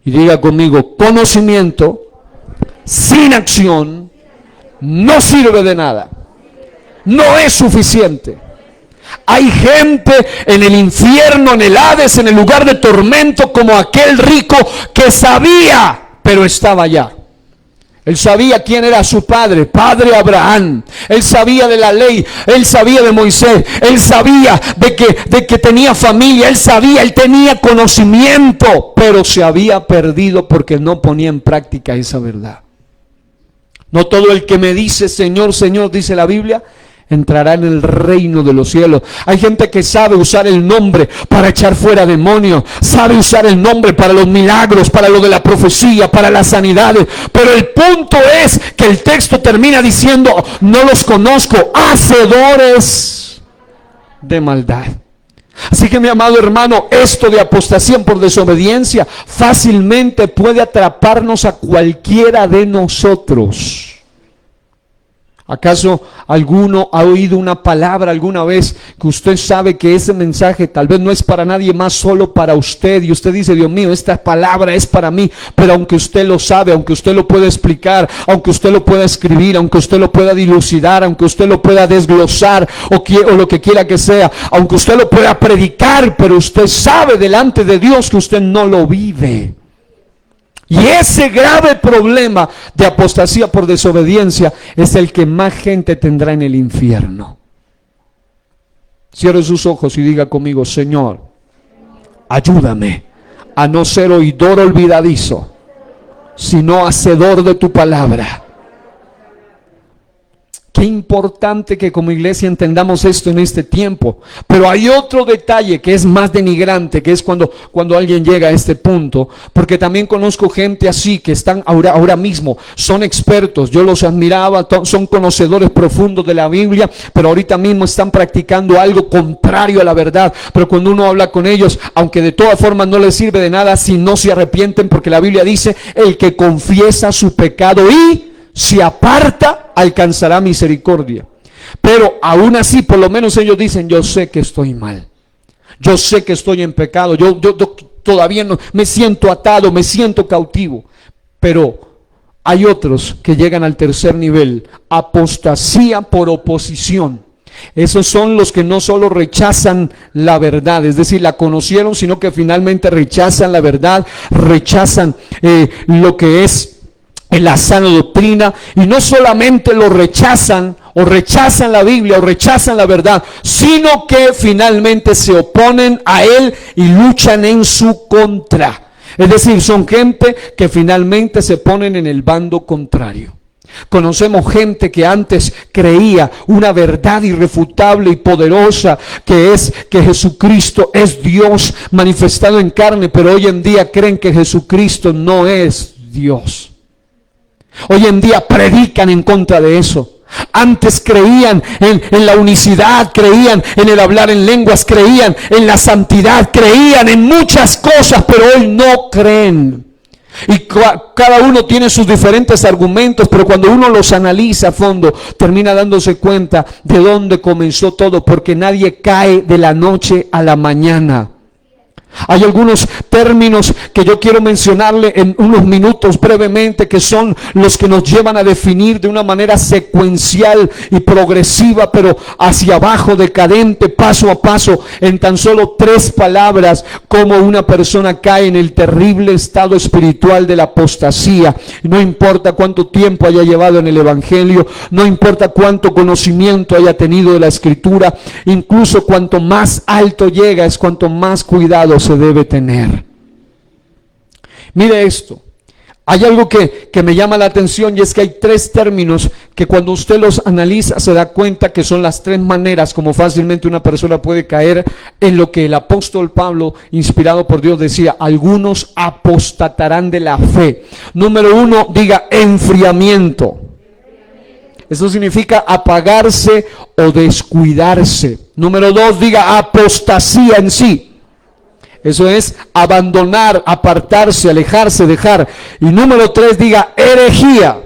Y diga conmigo: conocimiento sin acción no sirve de nada, no es suficiente. Hay gente en el infierno, en el Hades, en el lugar de tormento, como aquel rico que sabía, pero estaba allá. Él sabía quién era su padre, padre Abraham. Él sabía de la ley, él sabía de Moisés, él sabía de que tenía familia, él tenía conocimiento, pero se había perdido porque no ponía en práctica esa verdad. No todo el que me dice Señor, Señor, dice la Biblia, entrará en el reino de los cielos. Hay gente que sabe usar el nombre para echar fuera demonios, sabe usar el nombre para los milagros, para lo de la profecía, para las sanidades, pero el punto es que el texto termina diciendo: no los conozco, hacedores de maldad. Así que, mi amado hermano, esto de apostasía por desobediencia fácilmente puede atraparnos a cualquiera de nosotros. ¿Acaso alguno ha oído una palabra alguna vez que usted sabe que ese mensaje tal vez no es para nadie más, solo para usted? Y usted dice: Dios mío, esta palabra es para mí. Pero aunque usted lo sabe, aunque usted lo pueda explicar, aunque usted lo pueda escribir, aunque usted lo pueda dilucidar, aunque usted lo pueda desglosar o lo que quiera que sea, aunque usted lo pueda predicar, pero usted sabe delante de Dios que usted no lo vive. Y ese grave problema de apostasía por desobediencia es el que más gente tendrá en el infierno. Cierre sus ojos y diga conmigo: Señor, ayúdame a no ser oidor olvidadizo, sino hacedor de tu palabra. Qué importante que como iglesia entendamos esto en este tiempo. Pero hay otro detalle que es más denigrante, que es cuando alguien llega a este punto, porque también conozco gente así que están ahora mismo, son expertos, yo los admiraba, son conocedores profundos de la Biblia, pero ahorita mismo están practicando algo contrario a la verdad. Pero cuando uno habla con ellos, aunque de todas formas no les sirve de nada si no se arrepienten, porque la Biblia dice, el que confiesa su pecado y se aparta, alcanzará misericordia. Pero aún así, por lo menos ellos dicen, yo sé que estoy mal, yo sé que estoy en pecado, yo todavía no, me siento atado, me siento cautivo. Pero hay otros que llegan al tercer nivel, apostasía por oposición. Esos son los que no solo rechazan la verdad, es decir, la conocieron, sino que finalmente rechazan la verdad, rechazan lo que es la sana doctrina, y no solamente lo rechazan o rechazan la Biblia o rechazan la verdad, sino que finalmente se oponen a él y luchan en su contra. Es decir, son gente que finalmente se ponen en el bando contrario. Conocemos gente que antes creía una verdad irrefutable y poderosa, que es que Jesucristo es Dios manifestado en carne, pero hoy en día creen que Jesucristo no es Dios. Hoy en día predican en contra de eso. Antes creían en la unicidad, creían en el hablar en lenguas, creían en la santidad, creían en muchas cosas, pero hoy no creen. Y cada uno tiene sus diferentes argumentos, pero cuando uno los analiza a fondo, termina dándose cuenta de dónde comenzó todo, porque nadie cae de la noche a la mañana. Hay algunos términos que yo quiero mencionarle en unos minutos brevemente, que son los que nos llevan a definir de una manera secuencial y progresiva, pero hacia abajo, decadente, paso a paso, en tan solo 3 palabras, cómo una persona cae en el terrible estado espiritual de la apostasía. No importa cuánto tiempo haya llevado en el Evangelio, no importa cuánto conocimiento haya tenido de la Escritura, incluso cuanto más alto llega es cuanto más cuidado se debe tener. Mire esto, hay algo que me llama la atención, y es que hay 3 términos que cuando usted los analiza se da cuenta que son las 3 maneras como fácilmente una persona puede caer en lo que el apóstol Pablo, inspirado por Dios, decía: algunos apostatarán de la fe. Número 1, diga enfriamiento. Eso significa apagarse o descuidarse. Número 2, diga apostasía en sí. Eso es abandonar, apartarse, alejarse, dejar. Y número 3, diga herejía.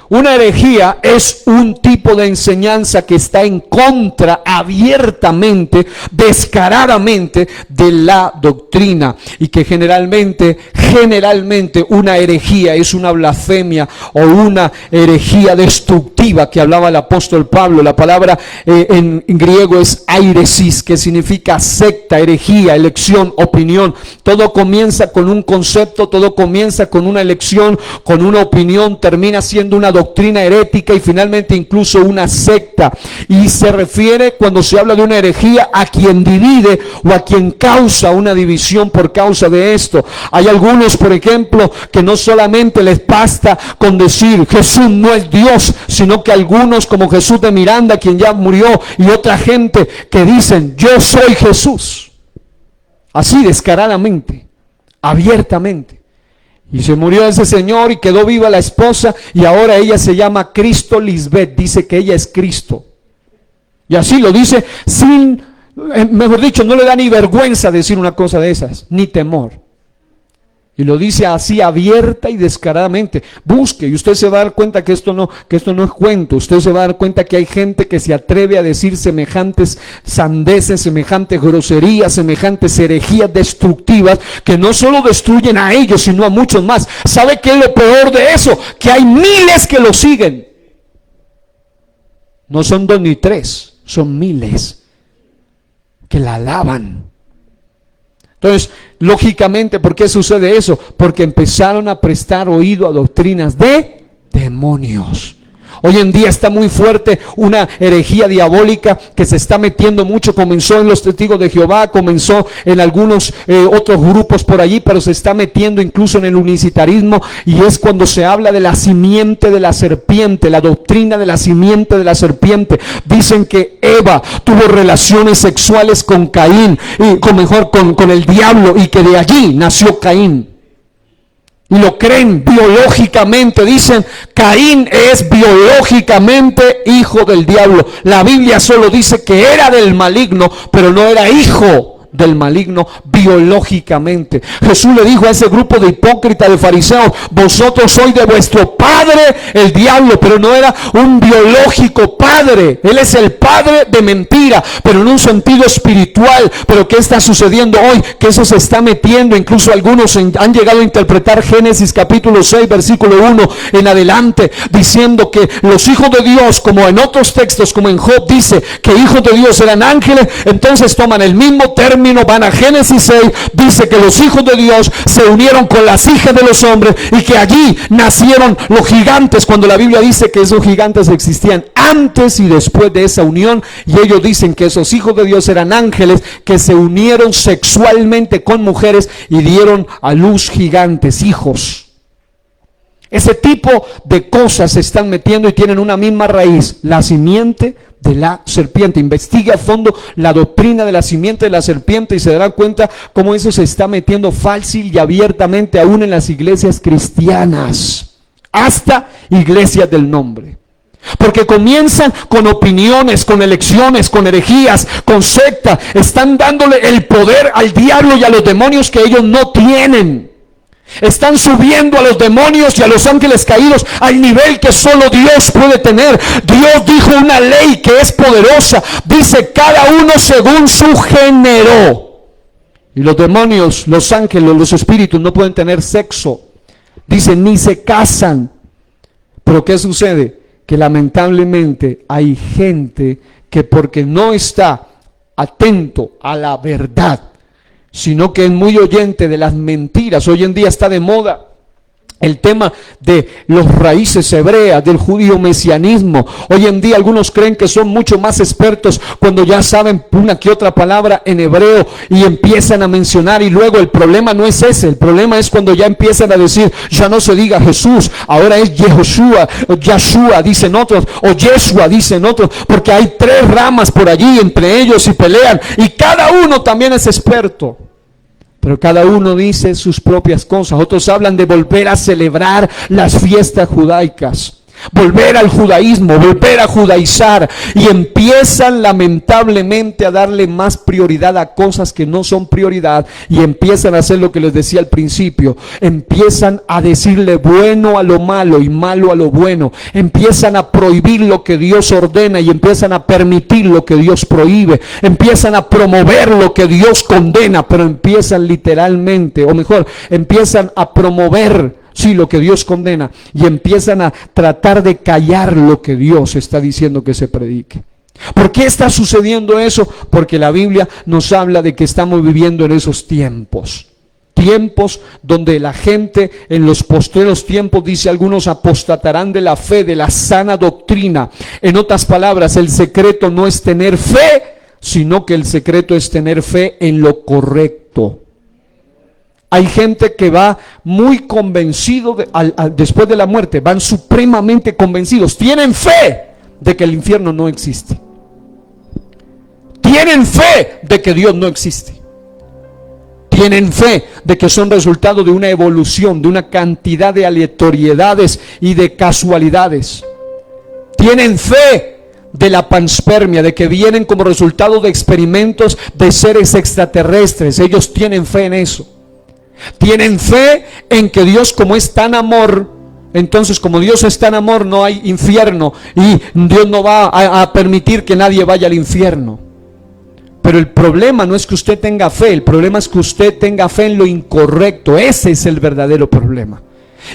Una herejía es un tipo de enseñanza que está en contra abiertamente, descaradamente de la doctrina, y que generalmente una herejía es una blasfemia o una herejía destructiva, que hablaba el apóstol Pablo. La palabra en griego es airesis, que significa secta, herejía, elección, opinión. Todo comienza con un concepto, todo comienza con una elección, con una opinión, termina siendo una doctrina herética y finalmente incluso una secta. Y se refiere, cuando se habla de una herejía, a quien divide o a quien causa una división por causa de esto. Hay algunos, por ejemplo, que no solamente les basta con decir Jesús no es Dios, sino que algunos, como Jesús de Miranda, quien ya murió, y otra gente que dicen yo soy Jesús, así descaradamente, abiertamente. Y se murió ese señor y quedó viva la esposa, y ahora ella se llama Cristo Lisbeth, dice que ella es Cristo. Y así lo dice sin, mejor dicho, no le da ni vergüenza decir una cosa de esas, ni temor. Y lo dice así abierta y descaradamente. Busque y usted se va a dar cuenta que esto no es cuento. Usted se va a dar cuenta que hay gente que se atreve a decir semejantes sandeces, semejantes groserías, semejantes herejías destructivas, que no solo destruyen a ellos, sino a muchos más. ¿Sabe qué es lo peor de eso? Que hay miles que lo siguen. No son 2 ni 3, son miles que la alaban. Entonces, lógicamente, ¿por qué sucede eso? Porque empezaron a prestar oído a doctrinas de demonios. Hoy en día está muy fuerte una herejía diabólica que se está metiendo mucho. Comenzó en los Testigos de Jehová, comenzó en algunos otros grupos por allí, pero se está metiendo incluso en el unicitarismo, y es cuando se habla de la simiente de la serpiente, la doctrina de la simiente de la serpiente. Dicen que Eva tuvo relaciones sexuales con Caín, y con el diablo, y que de allí nació Caín. Y lo creen biológicamente, dicen, Caín es biológicamente hijo del diablo. La Biblia solo dice que era del maligno, pero no era hijo del maligno biológicamente. Jesús le dijo a ese grupo de hipócritas, de fariseos: vosotros sois de vuestro padre el diablo, pero no era un biológico padre. Él es el padre de mentira, pero en un sentido espiritual. Pero ¿qué está sucediendo hoy? Que eso se está metiendo. Incluso algunos han llegado a interpretar Génesis capítulo 6 versículo 1 en adelante, diciendo que los hijos de Dios, como en otros textos, como en Job dice que hijos de Dios eran ángeles, entonces toman el mismo término, van a Génesis 6, dice que los hijos de Dios se unieron con las hijas de los hombres y que allí nacieron los gigantes, cuando la Biblia dice que esos gigantes existían antes y después de esa unión. Y ellos dicen que esos hijos de Dios eran ángeles que se unieron sexualmente con mujeres y dieron a luz gigantes, hijos. Ese tipo de cosas se están metiendo y tienen una misma raíz: la simiente de la serpiente. Investigue a fondo la doctrina de la simiente de la serpiente y se darán cuenta cómo eso se está metiendo fácil y abiertamente aún en las iglesias cristianas, hasta iglesias del nombre. Porque comienzan con opiniones, con elecciones, con herejías, con sectas. Están dándole el poder al diablo y a los demonios que ellos no tienen. Están subiendo a los demonios y a los ángeles caídos al nivel que solo Dios puede tener. Dios dijo una ley que es poderosa. Dice: cada uno según su género. Y los demonios, los ángeles, los espíritus no pueden tener sexo. Dice: ni se casan. Pero ¿qué sucede? Que lamentablemente hay gente que, porque no está atento a la verdad, sino que es muy oyente de las mentiras. Hoy en día está de moda el tema de los raíces hebreas, del judío mesianismo. Hoy en día algunos creen que son mucho más expertos cuando ya saben una que otra palabra en hebreo y empiezan a mencionar. Y luego el problema no es ese, el problema es cuando ya empiezan a decir: ya no se diga Jesús, ahora es Yehoshua, o Yahshua dicen otros, o Yeshua dicen otros, porque hay tres ramas por allí entre ellos y pelean, y cada uno también es experto. Pero cada uno dice sus propias cosas. Otros hablan de volver a celebrar las fiestas judaicas, volver al judaísmo, volver a judaizar, y empiezan lamentablemente a darle más prioridad a cosas que no son prioridad, y empiezan a hacer lo que les decía al principio: empiezan a decirle bueno a lo malo y malo a lo bueno, empiezan a prohibir lo que Dios ordena y empiezan a permitir lo que Dios prohíbe, empiezan a promover lo que Dios condena, pero empiezan literalmente, o mejor, empiezan a promover lo que Dios condena, y empiezan a tratar de callar lo que Dios está diciendo que se predique. ¿Por qué está sucediendo eso? Porque la Biblia nos habla de que estamos viviendo en esos tiempos. Tiempos donde la gente en los postreros tiempos, dice, algunos apostatarán de la fe, de la sana doctrina. En otras palabras, el secreto no es tener fe, sino que el secreto es tener fe en lo correcto. Hay gente que va muy convencido después de la muerte, van supremamente convencidos, tienen fe de que el infierno no existe, tienen fe de que Dios no existe, tienen fe de que son resultado de una evolución, de una cantidad de aleatoriedades y de casualidades. Tienen fe de la panspermia, de que vienen como resultado de experimentos de seres extraterrestres. Ellos tienen fe en eso. Tienen fe en que Dios, como es tan amor, entonces como Dios es tan amor, no hay infierno y Dios no va a permitir que nadie vaya al infierno. Pero el problema no es que usted tenga fe, el problema es que usted tenga fe en lo incorrecto. Ese es el verdadero problema.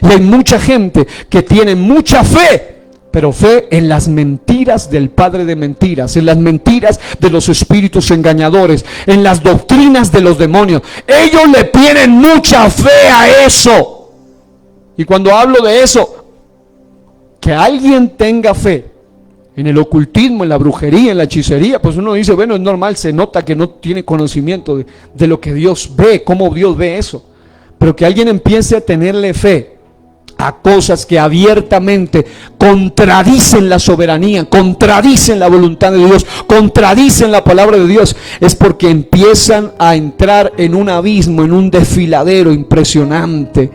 Y hay mucha gente que tiene mucha fe, pero fe en las mentiras del padre de mentiras, en las mentiras de los espíritus engañadores, en las doctrinas de los demonios. Ellos le tienen mucha fe a eso. Y cuando hablo de eso, Que alguien tenga fe en el ocultismo, en la brujería, en la hechicería, pues uno dice, bueno, es normal, se nota que no tiene conocimiento de lo que Dios ve, cómo Dios ve eso. Pero que alguien empiece a tenerle fe a cosas que abiertamente contradicen la soberanía, contradicen la voluntad de Dios, contradicen la palabra de Dios, es porque empiezan a entrar en un abismo, en un desfiladero impresionante.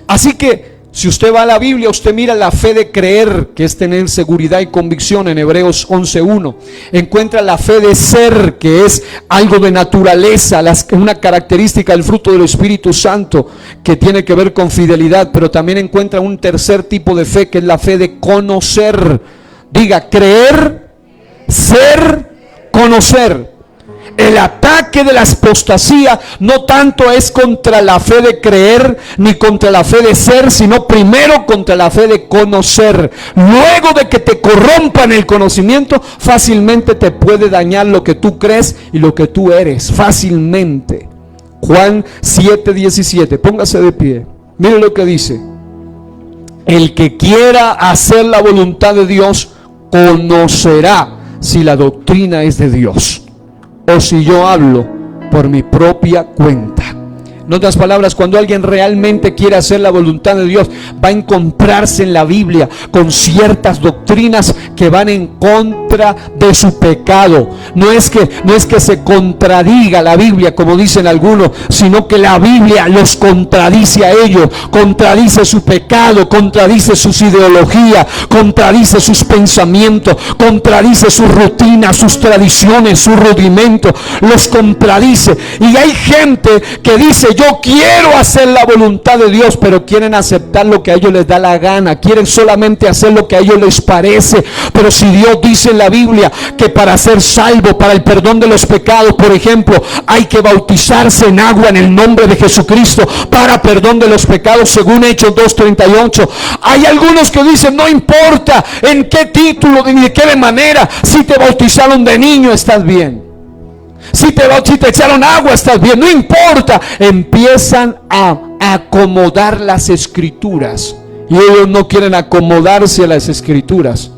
Así que si usted va a la Biblia, usted mira la fe de creer, que es tener seguridad y convicción en Hebreos 11:1. Encuentra la fe de ser, que es algo de naturaleza, una característica del fruto del Espíritu Santo, que tiene que ver con fidelidad. Pero también encuentra un tercer tipo de fe, que es la fe de conocer. Diga, creer, ser, conocer. El ataque de la apostasía no tanto es contra la fe de creer ni contra la fe de ser, sino primero contra la fe de conocer. Luego de que te corrompan el conocimiento, fácilmente te puede dañar lo que tú crees y lo que tú eres, fácilmente. Juan 7:17, póngase de pie, mire lo que dice: el que quiera hacer la voluntad de Dios conocerá si la doctrina es de Dios o si yo hablo por mi propia cuenta. En otras palabras, cuando alguien realmente quiere hacer la voluntad de Dios, va a encontrarse en la Biblia con ciertas doctrinas que van en contra de su pecado. No es que se contradiga la Biblia, como dicen algunos, sino que la Biblia los contradice a ellos, contradice su pecado, contradice sus ideologías, contradice sus pensamientos, contradice sus rutinas, sus tradiciones, sus rudimentos, los contradice. Y hay gente que dice, yo quiero hacer la voluntad de Dios, pero quieren aceptar lo que a ellos les da la gana, quieren solamente hacer lo que a ellos les parece. Pero si Dios dice en la Biblia que para ser salvo, para el perdón de los pecados, por ejemplo, hay que bautizarse en agua en el nombre de Jesucristo para perdón de los pecados, según Hechos 2:38. Hay algunos que dicen, no importa en qué título ni de qué manera, si te bautizaron de niño estás bien, si te echaron agua estás bien, no importa. Empiezan a acomodar las escrituras y ellos no quieren acomodarse a las escrituras.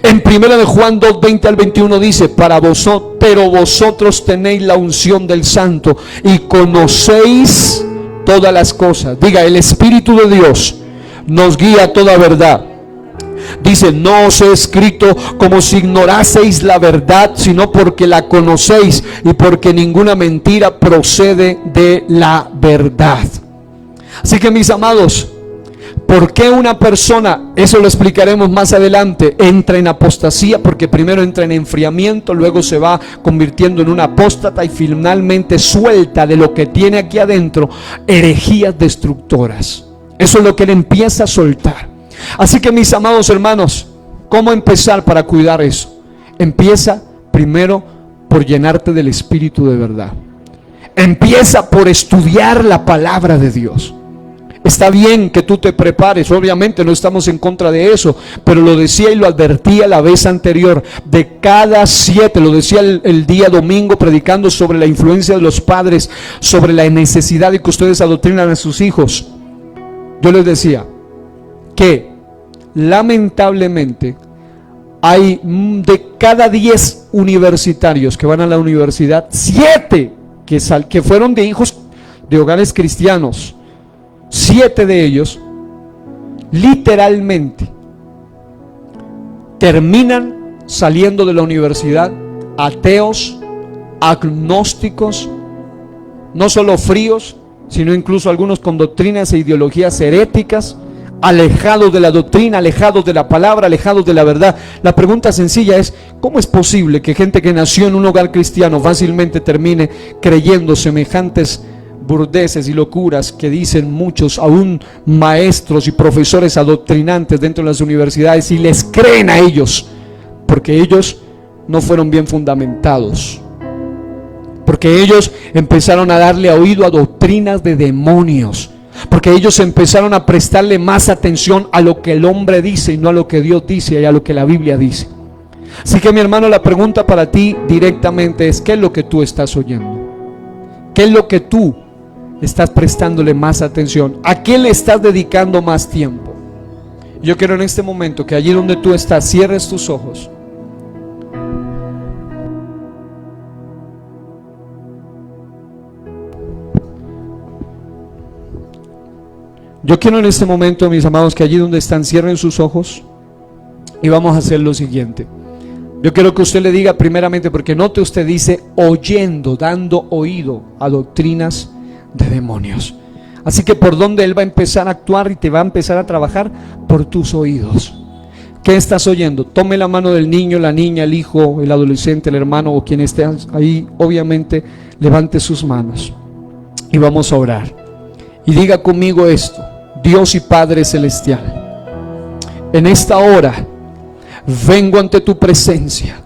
En 1 de Juan 2:20 al 21 dice, pero vosotros tenéis la unción del Santo y conocéis todas las cosas. Diga, el Espíritu de Dios nos guía a toda verdad. Dice, no os he escrito como si ignoraseis la verdad, sino porque la conocéis y porque ninguna mentira procede de la verdad. Así que, mis amados, ¿por qué una persona, eso lo explicaremos más adelante, entra en apostasía? Porque primero entra en enfriamiento, luego se va convirtiendo en una apóstata y finalmente suelta de lo que tiene aquí adentro herejías destructoras. Eso es lo que él empieza a soltar. Así que, mis amados hermanos, ¿cómo empezar para cuidar eso? Empieza primero por llenarte del Espíritu de verdad. Empieza por estudiar la palabra de Dios. Está bien que tú te prepares, obviamente no estamos en contra de eso, pero lo decía y lo advertía la vez anterior, de cada 7, lo decía el día domingo predicando sobre la influencia de los padres, sobre la necesidad de que ustedes adoctrinan a sus hijos. Yo les decía que lamentablemente hay de cada 10 universitarios que van a la universidad, 7 que fueron de hijos de hogares cristianos. 7 de ellos literalmente terminan saliendo de la universidad ateos, agnósticos, no solo fríos, sino incluso algunos con doctrinas e ideologías heréticas, alejados de la doctrina, alejados de la palabra, alejados de la verdad. La pregunta sencilla es, ¿cómo es posible que gente que nació en un hogar cristiano fácilmente termine creyendo semejantes burdeces y locuras que dicen muchos, aún maestros y profesores adoctrinantes dentro de las universidades, y les creen a ellos? Porque ellos no fueron bien fundamentados, porque ellos empezaron a darle oído a doctrinas de demonios, porque ellos empezaron a prestarle más atención a lo que el hombre dice y no a lo que Dios dice y a lo que la Biblia dice. Así que, mi hermano, la pregunta para ti directamente es, ¿qué es lo que tú estás oyendo? ¿Qué es lo que tú estás prestándole más atención? ¿A qué le estás dedicando más tiempo? Yo quiero en este momento que allí donde tú estás, cierres tus ojos. Yo quiero en este momento, mis amados, que allí donde están, cierren sus ojos y vamos a hacer lo siguiente. Yo quiero que usted le diga primeramente, porque note usted dice oyendo, dando oído a doctrinas de demonios. Así que por donde él va a empezar a actuar y te va a empezar a trabajar, por tus oídos. ¿Qué estás oyendo? Tome la mano del niño, la niña, el hijo, el adolescente, el hermano o quien esté ahí. Obviamente levante sus manos y vamos a orar. Y diga conmigo esto: Dios y Padre Celestial, en esta hora vengo ante tu presencia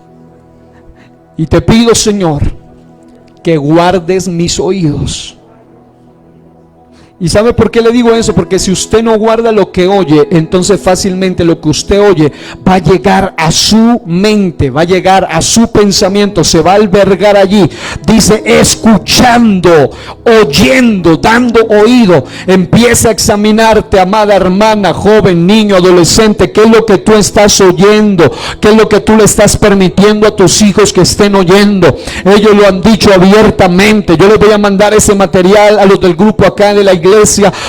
y te pido, Señor, que guardes mis oídos. ¿Y sabe por qué le digo eso? Porque si usted no guarda lo que oye, entonces fácilmente lo que usted oye va a llegar a su mente, va a llegar a su pensamiento, se va a albergar allí. Dice escuchando, oyendo, dando oído. Empieza a examinarte, amada hermana, joven, niño, adolescente. ¿Qué es lo que tú estás oyendo? ¿Qué es lo que tú le estás permitiendo a tus hijos que estén oyendo? Ellos lo han dicho abiertamente. Yo les voy a mandar ese material a los del grupo acá de la iglesia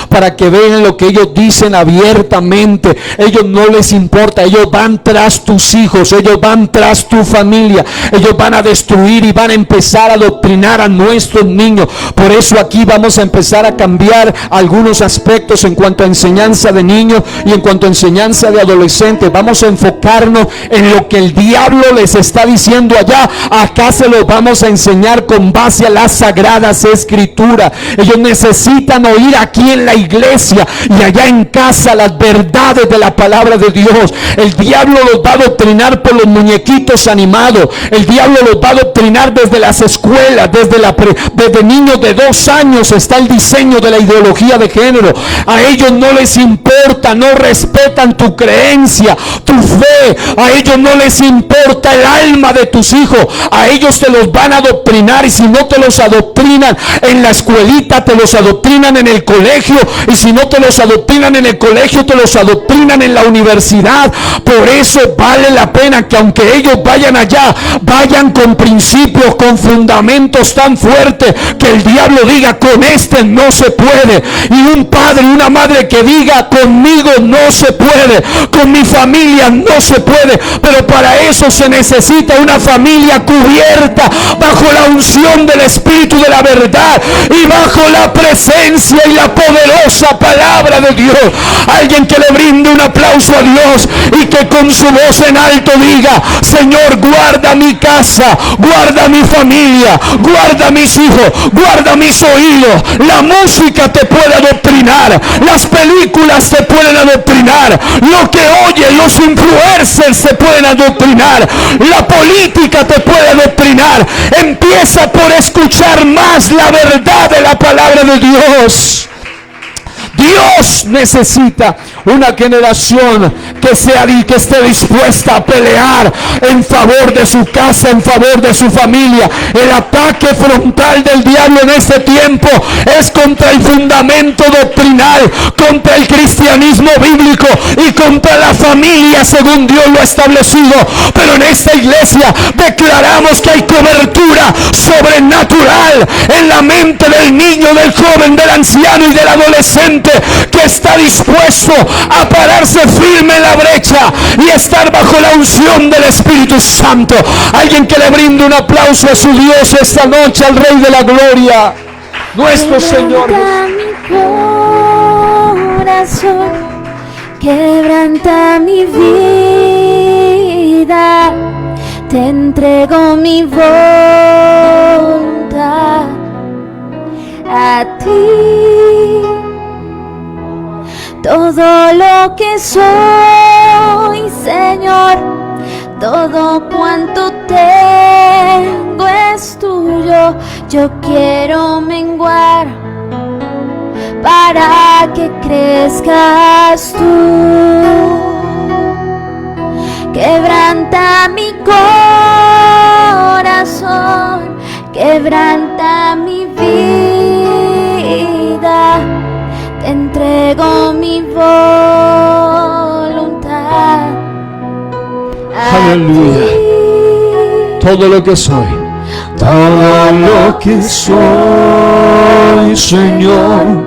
para que vean lo que ellos dicen abiertamente. Ellos no les importa, ellos van tras tus hijos, ellos van tras tu familia, ellos van a destruir y van a empezar a adoctrinar a nuestros niños. Por eso aquí vamos a empezar a cambiar algunos aspectos en cuanto a enseñanza de niños y en cuanto a enseñanza de adolescentes. Vamos a enfocarnos en lo que el diablo les está diciendo allá. Acá se los vamos a enseñar con base a las sagradas escrituras. Ellos necesitan oír aquí en la iglesia y allá en casa las verdades de la palabra de Dios. El diablo los va a adoctrinar por los muñequitos animados. El diablo los va a adoctrinar desde las escuelas, desde niños de 2 años está el diseño de la ideología de género. A ellos no les importa, no respetan tu creencia, tu fe. A ellos no les importa el alma de tus hijos. A ellos te los van a adoctrinar, y si no te los adoctrinan en la escuelita, te los adoctrinan en el colegio, y si no te los adoctrinan en el colegio, te los adoctrinan en la universidad. Por eso vale la pena que aunque ellos vayan allá, vayan con principios, con fundamentos tan fuertes que el diablo diga con este no se puede, y un padre y una madre que diga conmigo no se puede, con mi familia no se puede. Pero para eso se necesita una familia cubierta bajo la unción del Espíritu de la verdad y bajo la presencia y la poderosa palabra de Dios. Alguien que le brinde un aplauso a Dios y que con su voz en alto diga: Señor, guarda mi casa, guarda mi familia, guarda mis hijos, guarda mis oídos. La música te puede adoctrinar, las películas te pueden adoctrinar, lo que oye, los influencers se pueden adoctrinar, la política te puede adoctrinar. Empieza por escuchar más la verdad de la palabra de Dios. Dios necesita una generación que esté dispuesta a pelear en favor de su casa, en favor de su familia. El ataque frontal del diablo en este tiempo es contra el fundamento doctrinal, contra el cristianismo bíblico y contra la familia según Dios lo ha establecido. Pero en esta iglesia declaramos que hay cobertura sobrenatural en la mente del niño, del joven, del anciano y del adolescente, que está dispuesto a pararse firme en la brecha y estar bajo la unción del Espíritu Santo. Alguien que le brinde un aplauso a su Dios esta noche, al Rey de la Gloria, nuestro Señor. Mi corazón, quebranta mi vida, te entrego mi voluntad a ti. Todo lo que soy, Señor, todo cuanto tengo es tuyo. Yo quiero menguar para que crezcas tú. Quebranta mi corazón, quebranta mi vida. Te entrego mi voluntad Aleluya. ti. Todo lo que soy, todo lo que soy, Señor,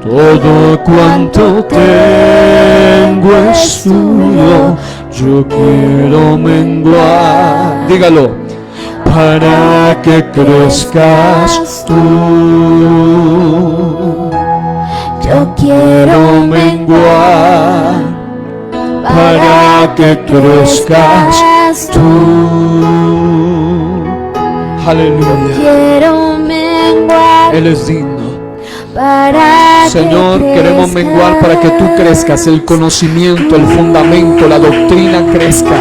todo cuanto tengo es tuyo. Yo quiero menguar, dígalo, para que crezcas tú. Yo quiero menguar para que crezcas tú. Aleluya. Quiero menguar Él es digno. para Señor, que queremos menguar para que tú crezcas, el conocimiento, el fundamento, la doctrina crezca.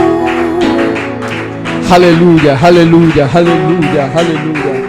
Aleluya, aleluya, aleluya, aleluya.